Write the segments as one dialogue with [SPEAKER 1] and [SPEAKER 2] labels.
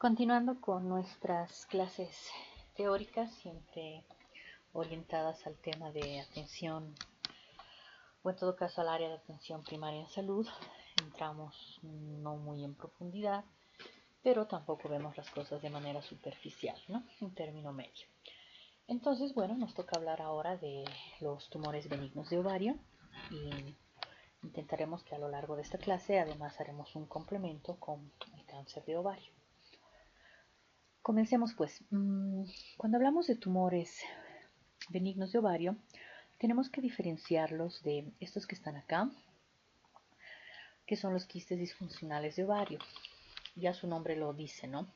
[SPEAKER 1] Continuando con nuestras clases teóricas, siempre orientadas al tema de atención, o en todo caso al área de atención primaria en salud, entramos no muy en profundidad, pero tampoco vemos las cosas de manera superficial, ¿no? Un término medio. Entonces, bueno, nos toca hablar ahora de los tumores benignos de ovario y intentaremos que a lo largo de esta clase además haremos un complemento con el cáncer de ovario. Comencemos pues. Cuando hablamos de tumores benignos de ovario, tenemos que diferenciarlos de estos que están acá, que son los quistes disfuncionales de ovario. Ya su nombre lo dice, ¿no?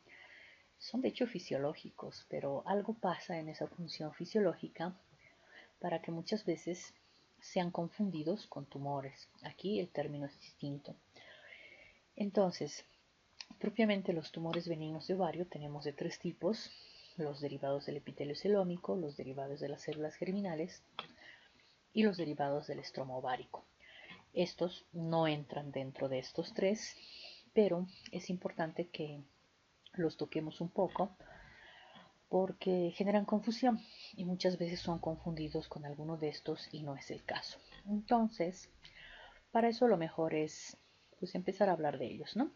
[SPEAKER 1] Son de hecho fisiológicos, pero algo pasa en esa función fisiológica para que muchas veces sean confundidos con tumores. Aquí el término es distinto. Entonces, propiamente los tumores benignos de ovario tenemos de tres tipos: los derivados del epitelio celómico, los derivados de las células germinales y los derivados del estroma ovárico. Estos no entran dentro de estos tres, pero es importante que los toquemos un poco porque generan confusión y muchas veces son confundidos con alguno de estos y no es el caso. Entonces, para eso lo mejor es pues empezar a hablar de ellos, ¿no?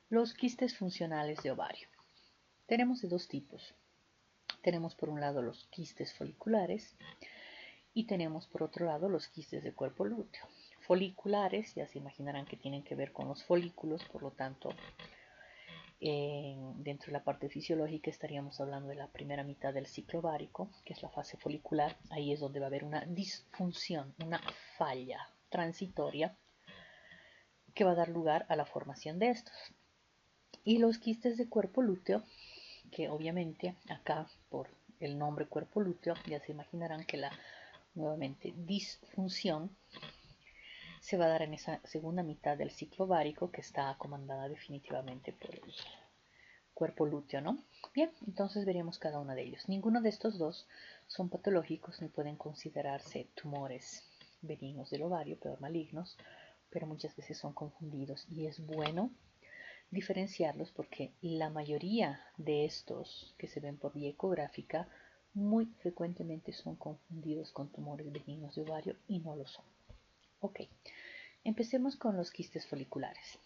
[SPEAKER 1] Los quistes funcionales de ovario. Tenemos de dos tipos. Tenemos por un lado los quistes foliculares y tenemos por otro lado los quistes de cuerpo lúteo. Foliculares, ya se imaginarán que tienen que ver con los folículos, por lo tanto, dentro de la parte fisiológica estaríamos hablando de la primera mitad del ciclo ovárico, que es la fase folicular. Ahí es donde va a haber una disfunción, una falla transitoria que va a dar lugar a la formación de estos. Y los quistes de cuerpo lúteo, que obviamente acá por el nombre cuerpo lúteo ya se imaginarán que la nuevamente disfunción se va a dar en esa segunda mitad del ciclo ovárico, que está comandada definitivamente por el cuerpo lúteo, ¿no? Bien, entonces veremos cada uno de ellos. Ninguno de estos dos son patológicos ni pueden considerarse tumores benignos del ovario, pero malignos, pero muchas veces son confundidos y es bueno diferenciarlos porque la mayoría de estos que se ven por vía ecográfica muy frecuentemente son confundidos con tumores benignos de ovario y no lo son. Ok, empecemos con los quistes foliculares.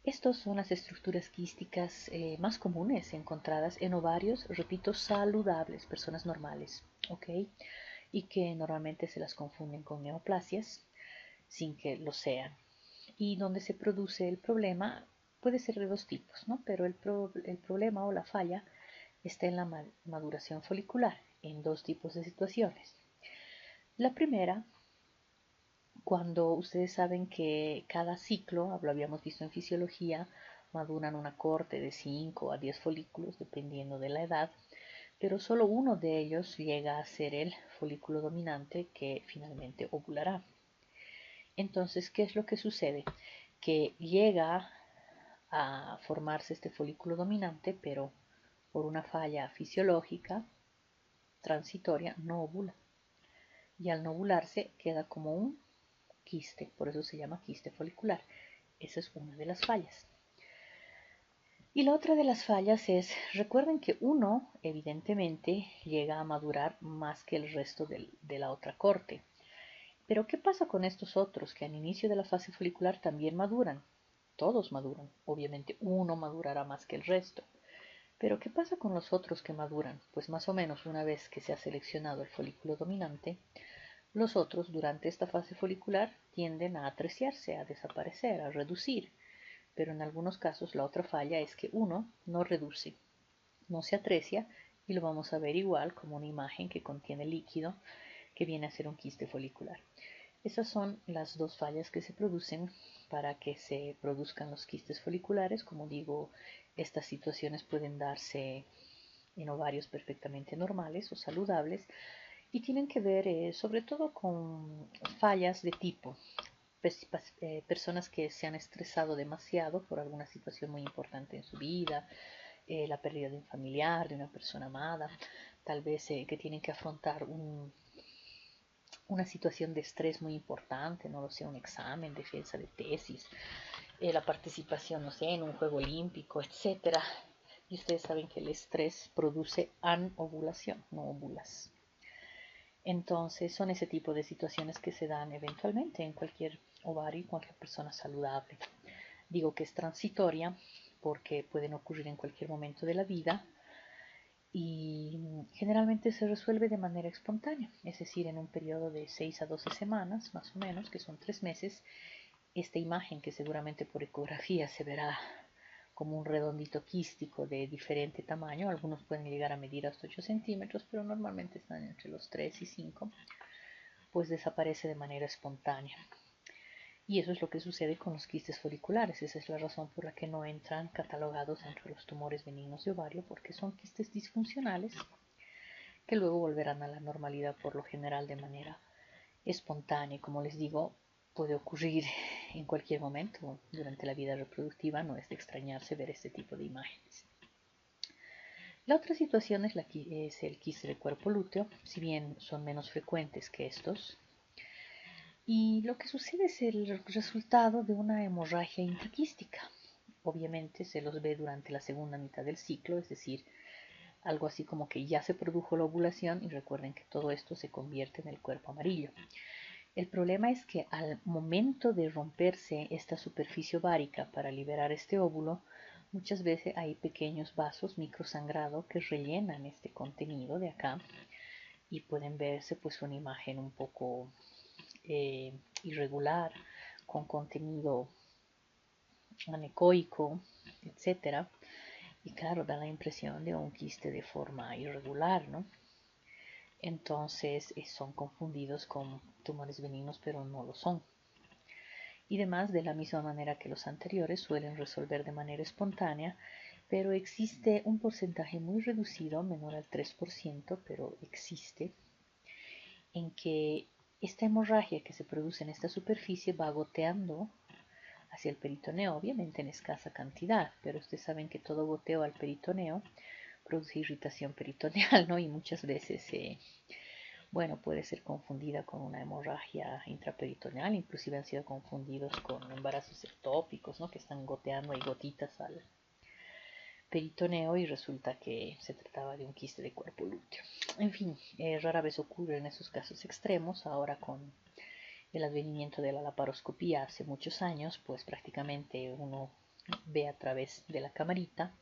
[SPEAKER 1] Estos son las estructuras quísticas más comunes encontradas en ovarios, repito, saludables, personas normales, ¿ok? Y que normalmente se las confunden con neoplasias sin que lo sean. Y donde se produce el problema puede ser de dos tipos, ¿no? Pero el problema o la falla está en la maduración folicular, en dos tipos de situaciones. La primera, cuando ustedes saben que cada ciclo, lo habíamos visto en fisiología, maduran una corte de 5 a 10 folículos dependiendo de la edad, pero solo uno de ellos llega a ser el folículo dominante que finalmente ovulará. Entonces, ¿qué es lo que sucede? Que llega a formarse este folículo dominante, pero por una falla fisiológica transitoria no ovula. Y al no ovularse queda como un quiste, por eso se llama quiste folicular. Esa es una de las fallas. Y la otra de las fallas es, recuerden que uno evidentemente llega a madurar más que el resto de la otra corte. Pero ¿qué pasa con estos otros que al inicio de la fase folicular también maduran? Todos maduran, obviamente uno madurará más que el resto. Pero ¿qué pasa con los otros que maduran? Pues más o menos una vez que se ha seleccionado el folículo dominante, los otros durante esta fase folicular tienden a atreciarse, a desaparecer, a reducir. Pero en algunos casos la otra falla es que uno no reduce, no se atrecia y lo vamos a ver igual como una imagen que contiene líquido que viene a ser un quiste folicular. Esas son las dos fallas que se producen para que se produzcan los quistes foliculares. Como digo, estas situaciones pueden darse en ovarios perfectamente normales o saludables y tienen que ver sobre todo con fallas de tipo personas que se han estresado demasiado por alguna situación muy importante en su vida, la pérdida de un familiar, de una persona amada, tal vez que tienen que afrontar una situación de estrés muy importante, no lo sé, un examen, defensa de tesis, la participación, no sé, en un juego olímpico, etcétera. Y ustedes saben que el estrés produce anovulación, no ovulas. Entonces son ese tipo de situaciones que se dan eventualmente en cualquier ovario y cualquier persona saludable. Digo que es transitoria porque pueden ocurrir en cualquier momento de la vida y generalmente se resuelve de manera espontánea, es decir, en un periodo de 6 a 12 semanas, más o menos, que son 3 meses, esta imagen que seguramente por ecografía se verá como un redondito quístico de diferente tamaño, algunos pueden llegar a medir hasta 8 centímetros, pero normalmente están entre los 3 y 5, pues desaparece de manera espontánea. Y eso es lo que sucede con los quistes foliculares. Esa es la razón por la que no entran catalogados entre los tumores benignos de ovario, porque son quistes disfuncionales que luego volverán a la normalidad por lo general de manera espontánea. Como les digo, puede ocurrir en cualquier momento durante la vida reproductiva, no es de extrañarse ver este tipo de imágenes. La otra situación es el quiste de cuerpo lúteo, si bien son menos frecuentes que estos, y lo que sucede es el resultado de una hemorragia intraquística. Obviamente se los ve durante la segunda mitad del ciclo, es decir, algo así como que ya se produjo la ovulación y recuerden que todo esto se convierte en el cuerpo amarillo. El problema es que al momento de romperse esta superficie ovárica para liberar este óvulo, muchas veces hay pequeños vasos microsangrado que rellenan este contenido de acá y pueden verse pues una imagen un poco irregular, con contenido anecoico, etcétera. Y claro, da la impresión de un quiste de forma irregular, ¿no? Entonces son confundidos con tumores benignos, pero no lo son. Y demás, de la misma manera que los anteriores, suelen resolver de manera espontánea, pero existe un porcentaje muy reducido, menor al 3%, pero existe, en que esta hemorragia que se produce en esta superficie va goteando hacia el peritoneo, obviamente en escasa cantidad, pero ustedes saben que todo goteo al peritoneo produce irritación peritoneal, ¿no? Y muchas veces, bueno, puede ser confundida con una hemorragia intraperitoneal, inclusive han sido confundidos con embarazos ectópicos, ¿no? Que están goteando ahí gotitas al peritoneo y resulta que se trataba de un quiste de cuerpo lúteo. En fin, rara vez ocurre en esos casos extremos. Ahora con el advenimiento de la laparoscopía hace muchos años, pues prácticamente uno ve a través de la camarita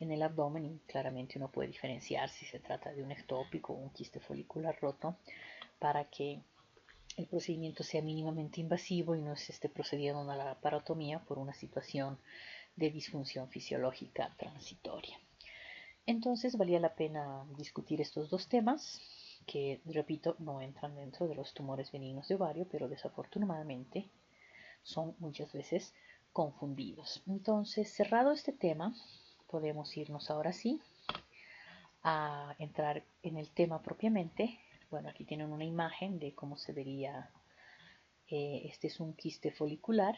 [SPEAKER 1] en el abdomen y claramente uno puede diferenciar si se trata de un ectópico o un quiste folicular roto para que el procedimiento sea mínimamente invasivo y no se esté procediendo a una laparotomía por una situación de disfunción fisiológica transitoria. Entonces valía la pena discutir estos dos temas que, repito, no entran dentro de los tumores benignos de ovario, pero desafortunadamente son muchas veces confundidos. Entonces, cerrado este tema, podemos irnos ahora sí a entrar en el tema propiamente. Bueno, aquí tienen una imagen de cómo se vería. Este es un quiste folicular,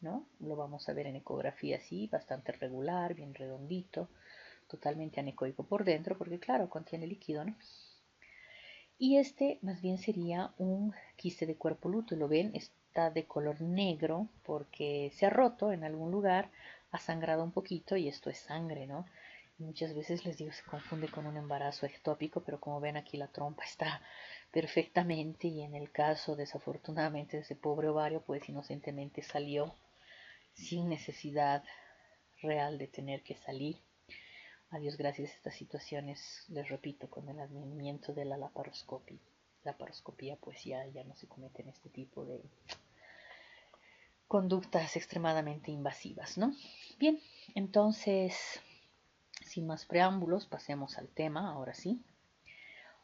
[SPEAKER 1] ¿no? Lo vamos a ver en ecografía así, bastante regular, bien redondito, totalmente anecoico por dentro, porque claro, contiene líquido, ¿no? Y este más bien sería un quiste de cuerpo lúteo. Lo ven, está de color negro porque se ha roto en algún lugar, ha sangrado un poquito y esto es sangre, ¿no? Y muchas veces les digo, se confunde con un embarazo ectópico, pero como ven aquí la trompa está perfectamente y en el caso desafortunadamente de ese pobre ovario, pues inocentemente salió sin necesidad real de tener que salir. A Dios gracias a estas situaciones, les repito, con el advenimiento de la laparoscopía, pues ya no se cometen este tipo de conductas extremadamente invasivas, ¿no? Bien, entonces, sin más preámbulos, pasemos al tema, ahora sí.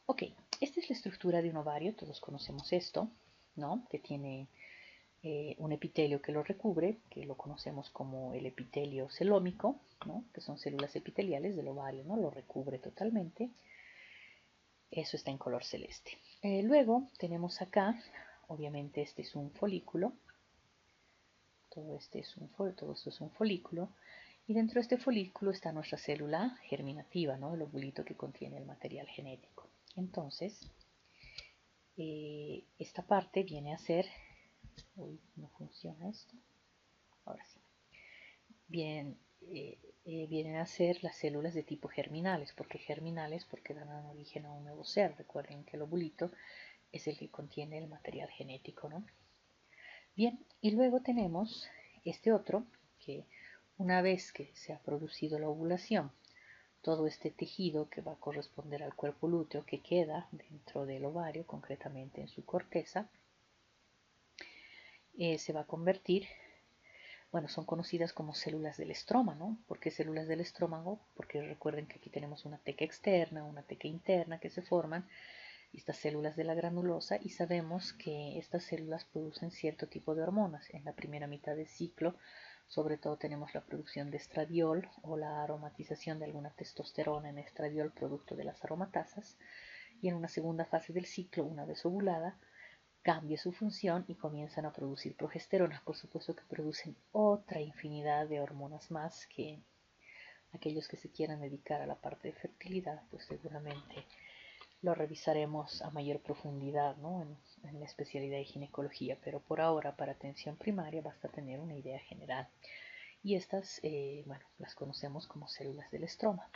[SPEAKER 1] Ok, esta es la estructura de un ovario, todos conocemos esto, ¿no? Que tiene un epitelio que lo recubre, que lo conocemos como el epitelio celómico, ¿no? Que son células epiteliales del ovario, ¿no? Lo recubre totalmente. Eso está en color celeste. Luego tenemos acá, obviamente este es un folículo, todo esto es un folículo, y dentro de este folículo está nuestra célula germinativa, ¿no? El ovulito que contiene el material genético. Entonces, esta parte viene a ser, uy, no funciona esto, Ahora sí. Bien, vienen a ser las células de tipo germinales. ¿Por qué germinales? Porque dan origen a un nuevo ser. Recuerden que el ovulito es el que contiene el material genético, ¿no? Bien, y luego tenemos este otro que una vez que se ha producido la ovulación, todo este tejido que va a corresponder al cuerpo lúteo que queda dentro del ovario, concretamente en su corteza, se va a convertir, bueno, son conocidas como células del estroma, ¿no? ¿Por qué células del estrómago? Porque recuerden que aquí tenemos una teca externa, una teca interna que se forman, estas células de la granulosa, y sabemos que estas células producen cierto tipo de hormonas. En la primera mitad del ciclo, sobre todo tenemos la producción de estradiol o la aromatización de alguna testosterona en estradiol producto de las aromatasas, y en una segunda fase del ciclo, una vez ovulada, cambia su función y comienzan a producir progesterona. Por supuesto que producen otra infinidad de hormonas más que aquellos que se quieran dedicar a la parte de fertilidad, pues seguramente lo revisaremos a mayor profundidad, ¿no? en la especialidad de ginecología, pero por ahora para atención primaria basta tener una idea general. Y estas, bueno, las conocemos como células del estroma.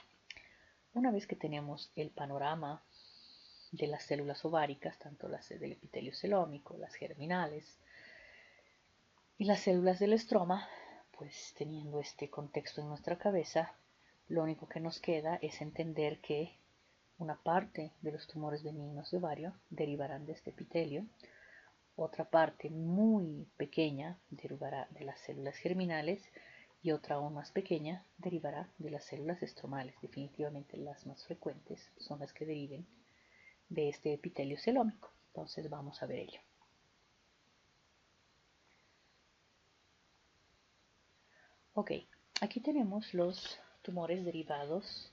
[SPEAKER 1] Una vez que tenemos el panorama de las células ováricas, tanto las del epitelio celómico, las germinales y las células del estroma, pues teniendo este contexto en nuestra cabeza, lo único que nos queda es entender que una parte de los tumores benignos de ovario derivarán de este epitelio, otra parte muy pequeña derivará de las células germinales y otra aún más pequeña derivará de las células estromales. Definitivamente las más frecuentes son las que deriven de este epitelio celómico. Entonces vamos a ver ello. Ok, aquí tenemos los tumores derivados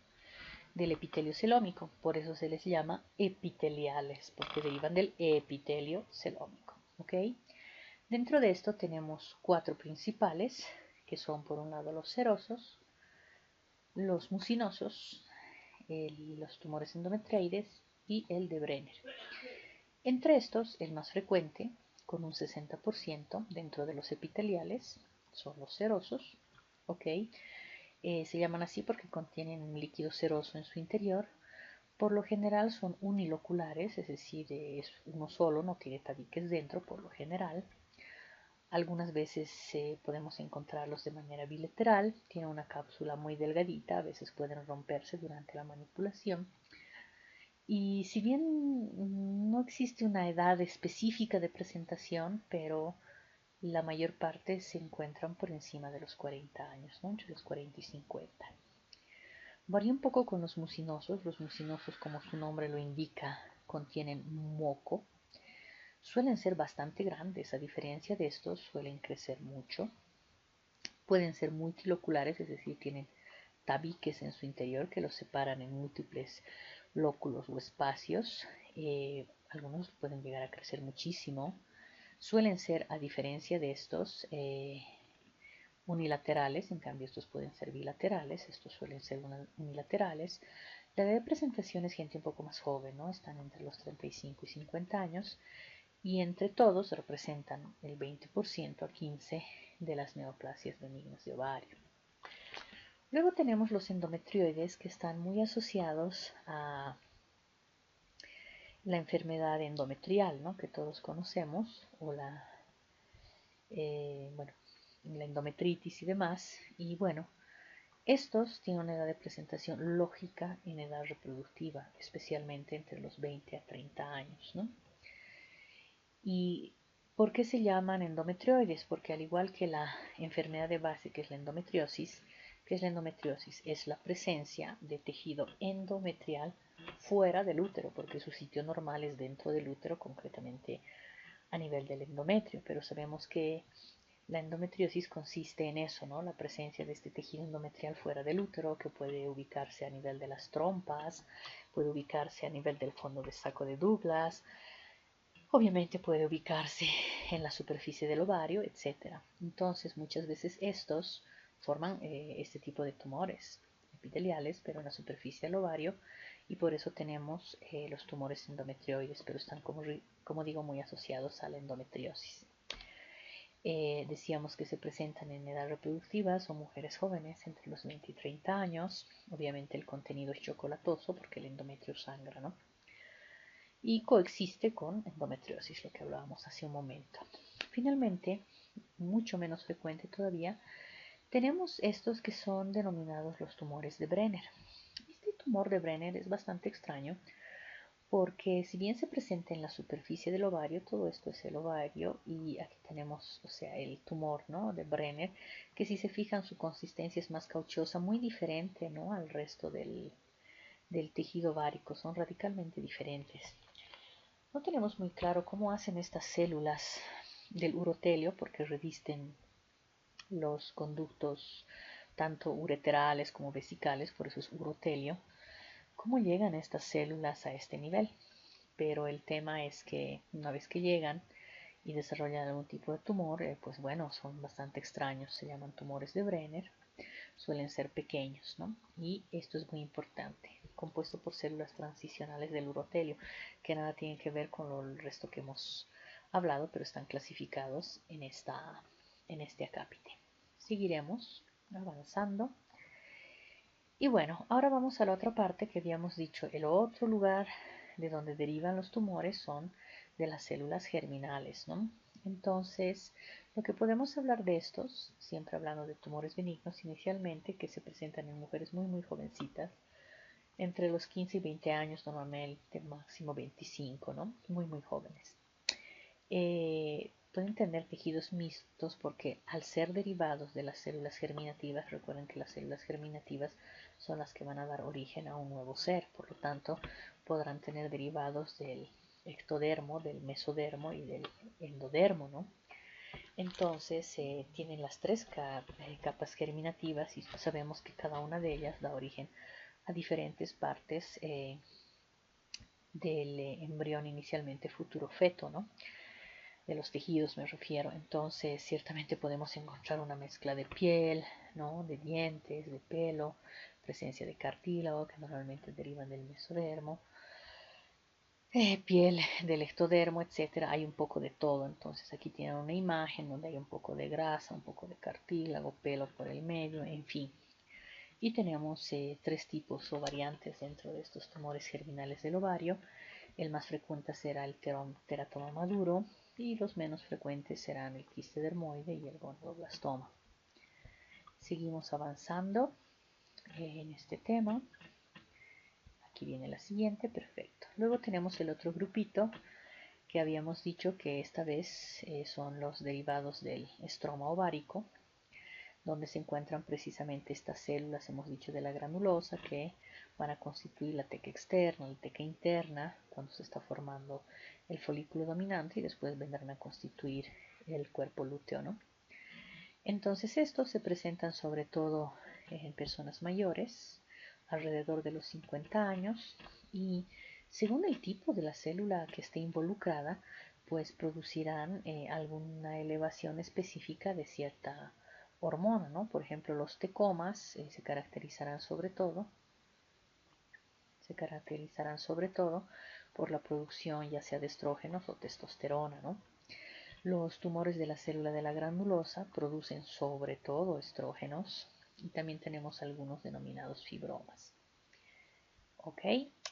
[SPEAKER 1] del epitelio celómico, por eso se les llama epiteliales, porque derivan del epitelio celómico. ¿Ok? Dentro de esto tenemos cuatro principales, que son por un lado los serosos, los mucinosos, los tumores endometrioides y el de Brenner. Entre estos, el más frecuente, con un 60% dentro de los epiteliales, son los serosos. ¿Ok? Se llaman así porque contienen un líquido seroso en su interior. Por lo general son uniloculares, es decir, es uno solo, no tiene tabiques dentro por lo general. Algunas veces podemos encontrarlos de manera bilateral, tiene una cápsula muy delgadita, a veces pueden romperse durante la manipulación. Y si bien no existe una edad específica de presentación, pero la mayor parte se encuentran por encima de los 40 años, ¿no? Entre los 40 y 50. Varía un poco con los mucinosos. Los mucinosos, como su nombre lo indica, contienen moco. Suelen ser bastante grandes, a diferencia de estos, suelen crecer mucho. Pueden ser multiloculares, es decir, tienen tabiques en su interior que los separan en múltiples lóculos o espacios. Algunos pueden llegar a crecer muchísimo. Suelen ser, a diferencia de estos, unilaterales, en cambio estos pueden ser bilaterales, estos suelen ser unilaterales. La edad de presentación es gente un poco más joven, ¿no? Están entre los 35 y 50 años y entre todos representan el 20% a 15% de las neoplasias benignas de ovario. Luego tenemos los endometrioides que están muy asociados a la enfermedad endometrial, ¿no? Que todos conocemos, o bueno, la endometritis y demás. Y bueno, estos tienen una edad de presentación lógica en edad reproductiva, especialmente entre los 20 a 30 años, ¿no? ¿Y por qué se llaman endometrioides? Porque al igual que la enfermedad de base, que es la endometriosis, ¿qué es la endometriosis? Es la presencia de tejido endometrial fuera del útero, porque su sitio normal es dentro del útero, concretamente a nivel del endometrio, pero sabemos que la endometriosis consiste en eso, ¿no? La presencia de este tejido endometrial fuera del útero, que puede ubicarse a nivel de las trompas, puede ubicarse a nivel del fondo de saco de Douglas, obviamente puede ubicarse en la superficie del ovario, etc. Entonces, muchas veces estos forman este tipo de tumores epiteliales, pero en la superficie del ovario, y por eso tenemos los tumores endometrioides, pero están, como digo, muy asociados a la endometriosis. Decíamos que se presentan en edad reproductiva, son mujeres jóvenes entre los 20 y 30 años. Obviamente el contenido es chocolatoso porque el endometrio sangra, ¿no? Y coexiste con endometriosis, lo que hablábamos hace un momento. Finalmente, mucho menos frecuente todavía, tenemos estos que son denominados los tumores de Brenner. Este tumor de Brenner es bastante extraño porque si bien se presenta en la superficie del ovario, todo esto es el ovario y aquí tenemos, o sea, el tumor, ¿no?, de Brenner, que si se fijan su consistencia es más cauchosa, muy diferente, ¿no?, al resto del tejido ovárico, son radicalmente diferentes. No tenemos muy claro cómo hacen estas células del urotelio porque revisten los conductos tanto ureterales como vesicales, por eso es urotelio. ¿Cómo llegan estas células a este nivel? Pero el tema es que una vez que llegan y desarrollan algún tipo de tumor, pues bueno, son bastante extraños, se llaman tumores de Brenner, suelen ser pequeños, ¿no? Y esto es muy importante, compuesto por células transicionales del urotelio, que nada tienen que ver con el resto que hemos hablado, pero están clasificados en este acápite. Seguiremos avanzando. Y bueno, ahora vamos a la otra parte que habíamos dicho. El otro lugar de donde derivan los tumores son de las células germinales, ¿no? Entonces, lo que podemos hablar de estos, siempre hablando de tumores benignos inicialmente, que se presentan en mujeres muy, muy jovencitas, entre los 15 y 20 años, normalmente máximo 25, ¿no? Muy, muy jóvenes. Pueden tener tejidos mixtos porque al ser derivados de las células germinativas, recuerden que las células germinativas son las que van a dar origen a un nuevo ser, por lo tanto podrán tener derivados del ectodermo, del mesodermo y del endodermo, ¿no? Entonces tienen las tres capas germinativas y sabemos que cada una de ellas da origen a diferentes partes del embrión inicialmente futuro feto, ¿no? De los tejidos me refiero. Entonces, ciertamente podemos encontrar una mezcla de piel, ¿no?, de dientes, de pelo, presencia de cartílago que normalmente derivan del mesodermo, piel del ectodermo, etcétera. Hay un poco de todo. Entonces, aquí tienen una imagen donde hay un poco de grasa, un poco de cartílago, pelo por el medio, en fin. Y tenemos tres tipos o variantes dentro de estos tumores germinales del ovario. El más frecuente será el teratoma maduro y los menos frecuentes serán el quiste dermoide y el gonodoblastoma. Seguimos avanzando en este tema. Aquí viene la siguiente, perfecto. Luego tenemos el otro grupito que habíamos dicho que esta vez son los derivados del estroma ovárico, donde se encuentran precisamente estas células, hemos dicho, de la granulosa, que van a constituir la teca externa, la teca interna, cuando se está formando el folículo dominante, y después vendrán a constituir el cuerpo lúteo, ¿no? Entonces estos se presentan sobre todo en personas mayores, alrededor de los 50 años, y según el tipo de la célula que esté involucrada, pues producirán alguna elevación específica de cierta hormona, ¿no? Por ejemplo, los tecomas se caracterizarán sobre todo por la producción ya sea de estrógenos o testosterona, ¿no? Los tumores de la célula de la granulosa producen sobre todo estrógenos y también tenemos algunos denominados fibromas. Ok,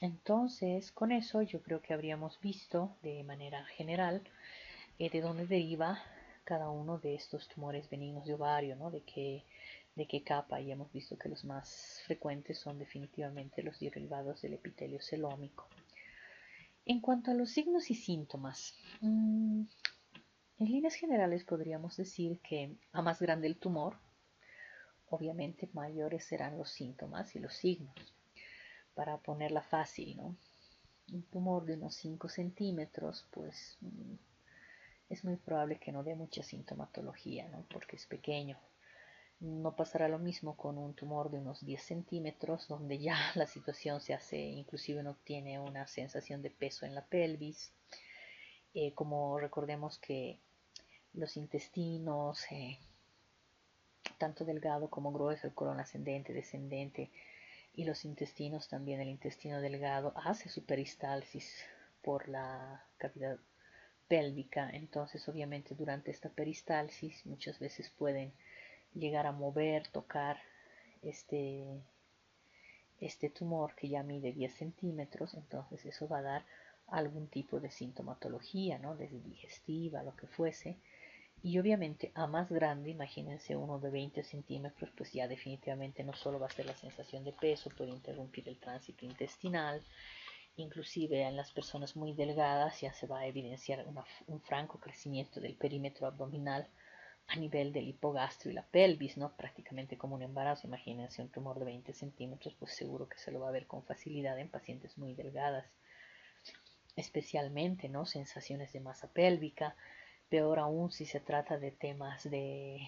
[SPEAKER 1] entonces con eso yo creo que habríamos visto de manera general de dónde deriva cada uno de estos tumores benignos de ovario, ¿no? De qué capa, y hemos visto que los más frecuentes son definitivamente los derivados del epitelio celómico. En cuanto a los signos y síntomas, en líneas generales podríamos decir que a más grande el tumor, obviamente mayores serán los síntomas y los signos. Para ponerla fácil, ¿no? Un tumor de unos 5 centímetros, pues es muy probable que no dé mucha sintomatología, ¿no? Porque es pequeño. No pasará lo mismo con un tumor de unos 10 centímetros, donde ya la situación se hace, inclusive uno tiene una sensación de peso en la pelvis. Como recordemos que los intestinos, tanto delgado como grueso, el colon ascendente, descendente, y los intestinos también, el intestino delgado hace su peristalsis por la cavidad pélvica. Entonces, obviamente, durante esta peristalsis muchas veces pueden llegar a mover, tocar este, este tumor que ya mide 10 centímetros. Entonces, eso va a dar algún tipo de sintomatología, ¿no? Desde digestiva, lo que fuese. Y obviamente a más grande, imagínense uno de 20 centímetros, pues ya definitivamente no solo va a ser la sensación de peso, puede interrumpir el tránsito intestinal, inclusive en las personas muy delgadas ya se va a evidenciar un franco crecimiento del perímetro abdominal a nivel del hipogastrio y la pelvis, ¿no? Prácticamente como un embarazo. Imagínense un tumor de 20 centímetros, pues seguro que se lo va a ver con facilidad en pacientes muy delgadas, especialmente, ¿no? Sensaciones de masa pélvica. Peor aún si se trata de temas de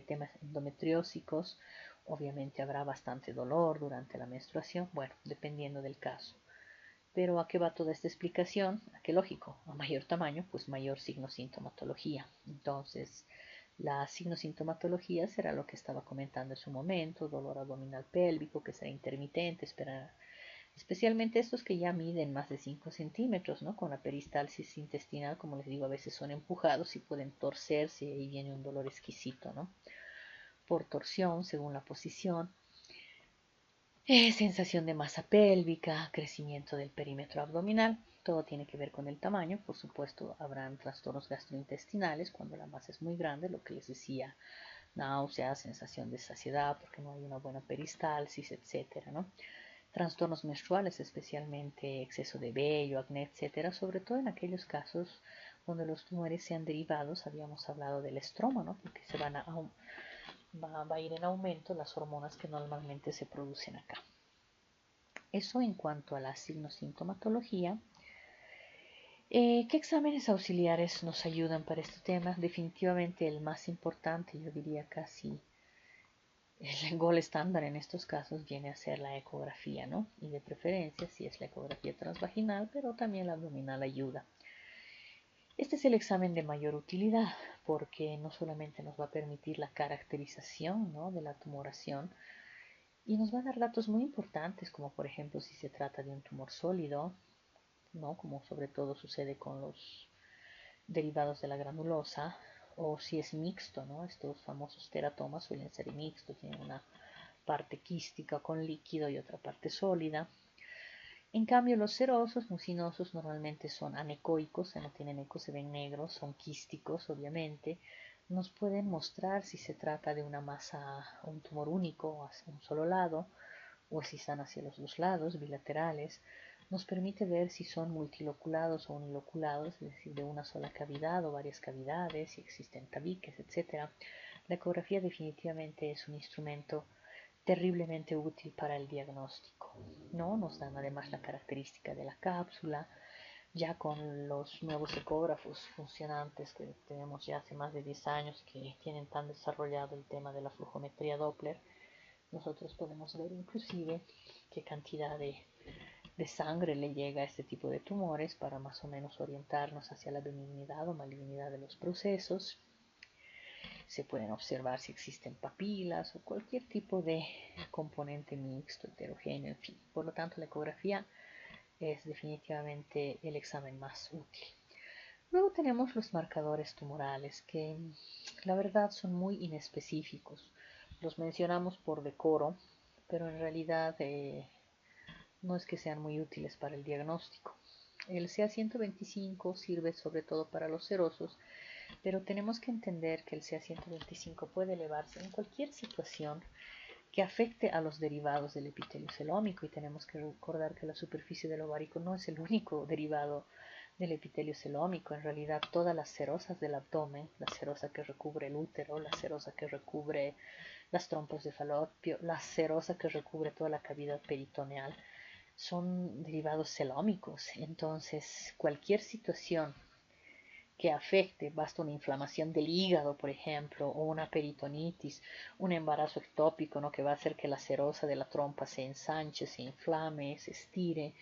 [SPEAKER 1] temas endometriósicos, obviamente habrá bastante dolor durante la menstruación, bueno, dependiendo del caso. Pero ¿a qué va toda esta explicación? ¿A qué lógico? A mayor tamaño, pues mayor signo-sintomatología. Entonces, la signo-sintomatología será lo que estaba comentando en su momento, dolor abdominal pélvico, que será intermitente, especialmente estos que ya miden más de 5 centímetros, ¿no? Con la peristalsis intestinal, como les digo, a veces son empujados y pueden torcerse y ahí viene un dolor exquisito, ¿no? Por torsión, según la posición. Sensación de masa pélvica, crecimiento del perímetro abdominal, todo tiene que ver con el tamaño. Por supuesto, habrán trastornos gastrointestinales cuando la masa es muy grande, lo que les decía, náuseas, sensación de saciedad porque no hay una buena peristalsis, etcétera, ¿no? Trastornos menstruales, especialmente exceso de vello, acné, etcétera, sobre todo en aquellos casos donde los tumores sean derivados, habíamos hablado del estroma, ¿no? Porque va a ir en aumento las hormonas que normalmente se producen acá. Eso en cuanto a la signosintomatología. ¿Qué exámenes auxiliares nos ayudan para este tema? Definitivamente el más importante, yo diría casi el gol estándar en estos casos, viene a ser la ecografía, ¿no? Y de preferencia si es la ecografía transvaginal, pero también la abdominal ayuda. Este es el examen de mayor utilidad porque no solamente nos va a permitir la caracterización, ¿no?, de la tumoración, y nos va a dar datos muy importantes, como por ejemplo si se trata de un tumor sólido, ¿no?, como sobre todo sucede con los derivados de la granulosa, o si es mixto, ¿no? Estos famosos teratomas suelen ser mixtos, tienen una parte quística con líquido y otra parte sólida. En cambio, los serosos, mucinosos, normalmente son anecoicos, no tienen eco, se ven negros, son quísticos, obviamente. Nos pueden mostrar si se trata de una masa, un tumor único, hacia un solo lado, o si están hacia los dos lados, bilaterales. Nos permite ver si son multiloculados o uniloculados, es decir, de una sola cavidad o varias cavidades, si existen tabiques, etc. La ecografía definitivamente es un instrumento terriblemente útil para el diagnóstico, ¿no? Nos dan además la característica de la cápsula, ya con los nuevos ecógrafos funcionantes que tenemos ya hace más de 10 años que tienen tan desarrollado el tema de la flujometría Doppler. Nosotros podemos ver inclusive qué cantidad de sangre le llega a este tipo de tumores para más o menos orientarnos hacia la benignidad o malignidad de los procesos. Se pueden observar si existen papilas o cualquier tipo de componente mixto, heterogéneo, en fin. Por lo tanto, la ecografía es definitivamente el examen más útil. Luego tenemos los marcadores tumorales, que la verdad son muy inespecíficos. Los mencionamos por decoro, pero en realidad no es que sean muy útiles para el diagnóstico. El CA125 sirve sobre todo para los serosos, pero tenemos que entender que el CA125 puede elevarse en cualquier situación que afecte a los derivados del epitelio celómico, y tenemos que recordar que la superficie del ovárico no es el único derivado del epitelio celómico. En realidad todas las serosas del abdomen, la serosa que recubre el útero, la serosa que recubre las trompas de falopio, la serosa que recubre toda la cavidad peritoneal, son derivados celómicos. Entonces cualquier situación que afecte, basta una inflamación del hígado, por ejemplo, o una peritonitis, un embarazo ectópico, ¿no?, que va a hacer que la serosa de la trompa se ensanche, se inflame, se estire.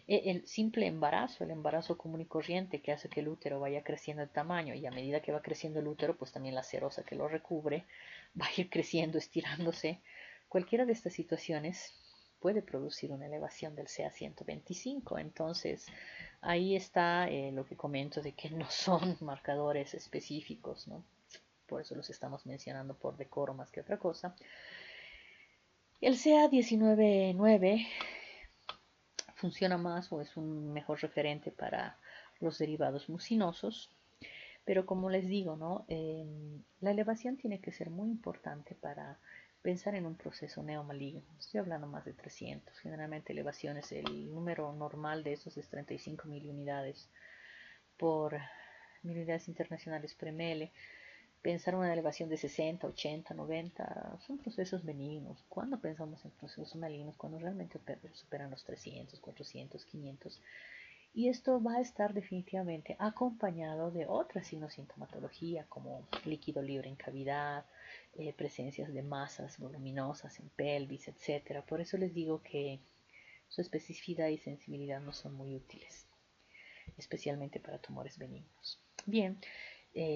[SPEAKER 1] El simple embarazo, el embarazo común y corriente, que hace que el útero vaya creciendo de tamaño, y a medida que va creciendo el útero, pues también la serosa que lo recubre va a ir creciendo, estirándose. Cualquiera de estas situaciones puede producir una elevación del CA125. Entonces, ahí está lo que comento de que no son marcadores específicos, ¿no? Por eso los estamos mencionando por decoro más que otra cosa. El CA19.9 funciona más o es un mejor referente para los derivados mucinosos, pero como les digo, ¿no? La elevación tiene que ser muy importante para pensar en un proceso neomaligno. Estoy hablando más de 300. Generalmente elevaciones, el número normal de esos es 35 miliunidades por miliunidades internacionales por ml. Pensar una elevación de 60, 80, 90 son procesos benignos. ¿Cuándo pensamos en procesos malignos? Cuando realmente superan los 300, 400, 500. Y esto va a estar definitivamente acompañado de otra sintomatología como líquido libre en cavidad, presencias de masas voluminosas en pelvis, etc. Por eso les digo que su especificidad y sensibilidad no son muy útiles, especialmente para tumores benignos. Bien,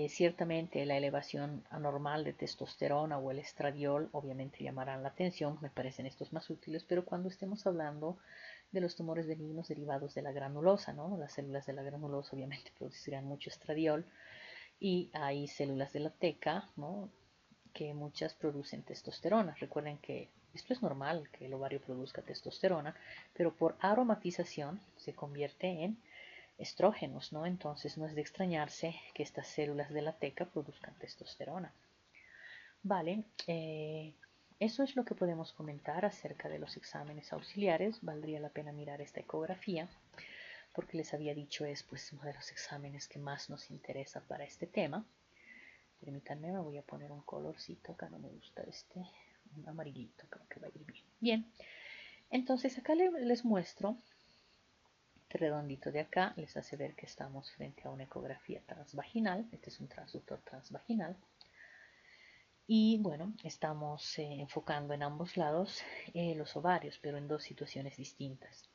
[SPEAKER 1] ciertamente la elevación anormal de testosterona o el estradiol obviamente llamarán la atención, me parecen estos más útiles, pero cuando estemos hablando de los tumores benignos derivados de la granulosa, ¿no? Las células de la granulosa obviamente producirán mucho estradiol y hay células de la teca, ¿no? Que muchas producen testosterona. Recuerden que esto es normal, que el ovario produzca testosterona, pero por aromatización se convierte en estrógenos, ¿no? Entonces no es de extrañarse que estas células de la teca produzcan testosterona. Vale, eso es lo que podemos comentar acerca de los exámenes auxiliares. Valdría la pena mirar esta ecografía, porque les había dicho es pues uno de los exámenes que más nos interesa para este tema. Permítanme, me voy a poner un colorcito, acá no me gusta un amarillito, creo que va a ir bien. Bien, entonces acá les muestro. Este redondito de acá les hace ver que estamos frente a una ecografía transvaginal. Este es un transductor transvaginal. Y bueno, estamos enfocando en ambos lados los ovarios, pero en dos situaciones distintas.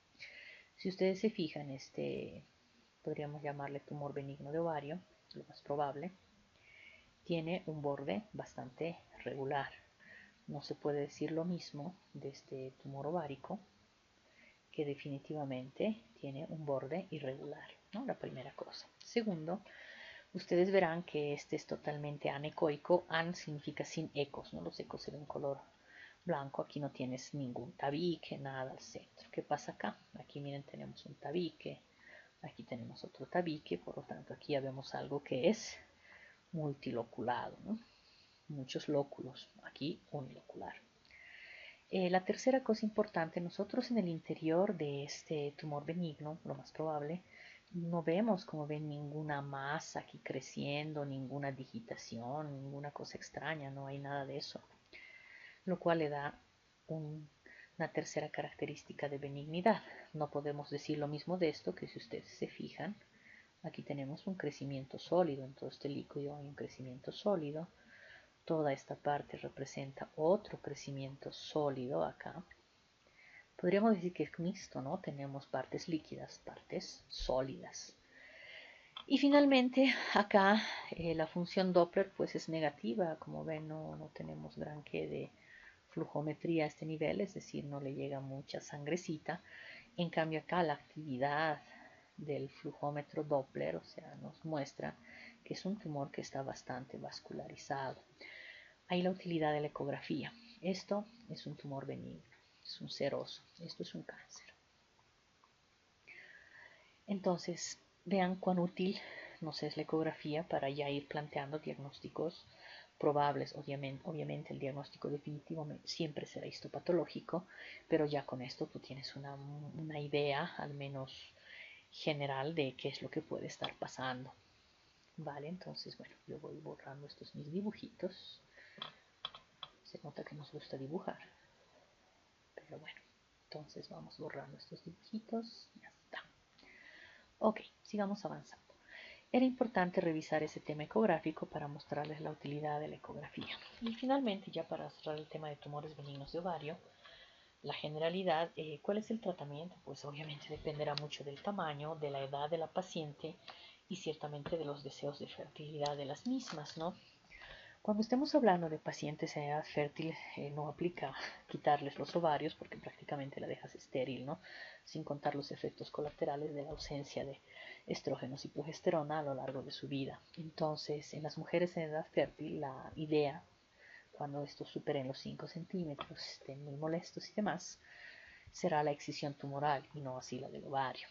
[SPEAKER 1] Si ustedes se fijan, podríamos llamarle tumor benigno de ovario, lo más probable, tiene un borde bastante regular. No se puede decir lo mismo de este tumor ovárico, que definitivamente tiene un borde irregular, ¿no? La primera cosa. Segundo, ustedes verán que este es totalmente anecoico. An significa sin ecos, ¿no? Los ecos se ven color blanco. Aquí no tienes ningún tabique, nada al centro. ¿Qué pasa acá? Aquí miren, tenemos un tabique, aquí tenemos otro tabique, por lo tanto aquí ya vemos algo que es multiloculado, ¿no? Muchos lóculos, aquí unilocular. La tercera cosa importante, nosotros en el interior de este tumor benigno, lo más probable, no vemos, como ven, ninguna masa aquí creciendo, ninguna digitación, ninguna cosa extraña, no hay nada de eso, lo cual le da una tercera característica de benignidad. No podemos decir lo mismo de esto, que si ustedes se fijan, aquí tenemos un crecimiento sólido, en todo este líquido hay un crecimiento sólido. Toda esta parte representa otro crecimiento sólido acá. Podríamos decir que es mixto, ¿no? Tenemos partes líquidas, partes sólidas. Y finalmente acá la función Doppler pues es negativa. Como ven, no tenemos gran que de flujometría a este nivel, es decir, no le llega mucha sangrecita. En cambio acá la actividad del flujómetro Doppler, o sea, nos muestra que es un tumor que está bastante vascularizado. Ahí la utilidad de la ecografía. Esto es un tumor benigno, es un seroso, esto es un cáncer. Entonces, vean cuán útil nos es la ecografía para ya ir planteando diagnósticos probables. Obviamente el diagnóstico definitivo siempre será histopatológico, pero ya con esto tú tienes una idea, al menos general, de qué es lo que puede estar pasando. Vale, entonces, bueno, yo voy borrando estos mis dibujitos. Se nota que nos gusta dibujar, pero bueno, entonces vamos borrando estos dibujitos. Ya está. Ok, sigamos avanzando. Era importante revisar ese tema ecográfico para mostrarles la utilidad de la ecografía. Y finalmente, ya para cerrar el tema de tumores benignos de ovario, la generalidad, ¿cuál es el tratamiento? Pues obviamente dependerá mucho del tamaño, de la edad de la paciente y ciertamente de los deseos de fertilidad de las mismas, ¿no? Cuando estemos hablando de pacientes en edad fértil, no aplica quitarles los ovarios porque prácticamente la dejas estéril, ¿no? Sin contar los efectos colaterales de la ausencia de estrógenos y progesterona a lo largo de su vida. Entonces, en las mujeres en edad fértil, la idea, cuando estos superen los 5 centímetros, estén muy molestos y demás, será la excisión tumoral y no así la del ovario.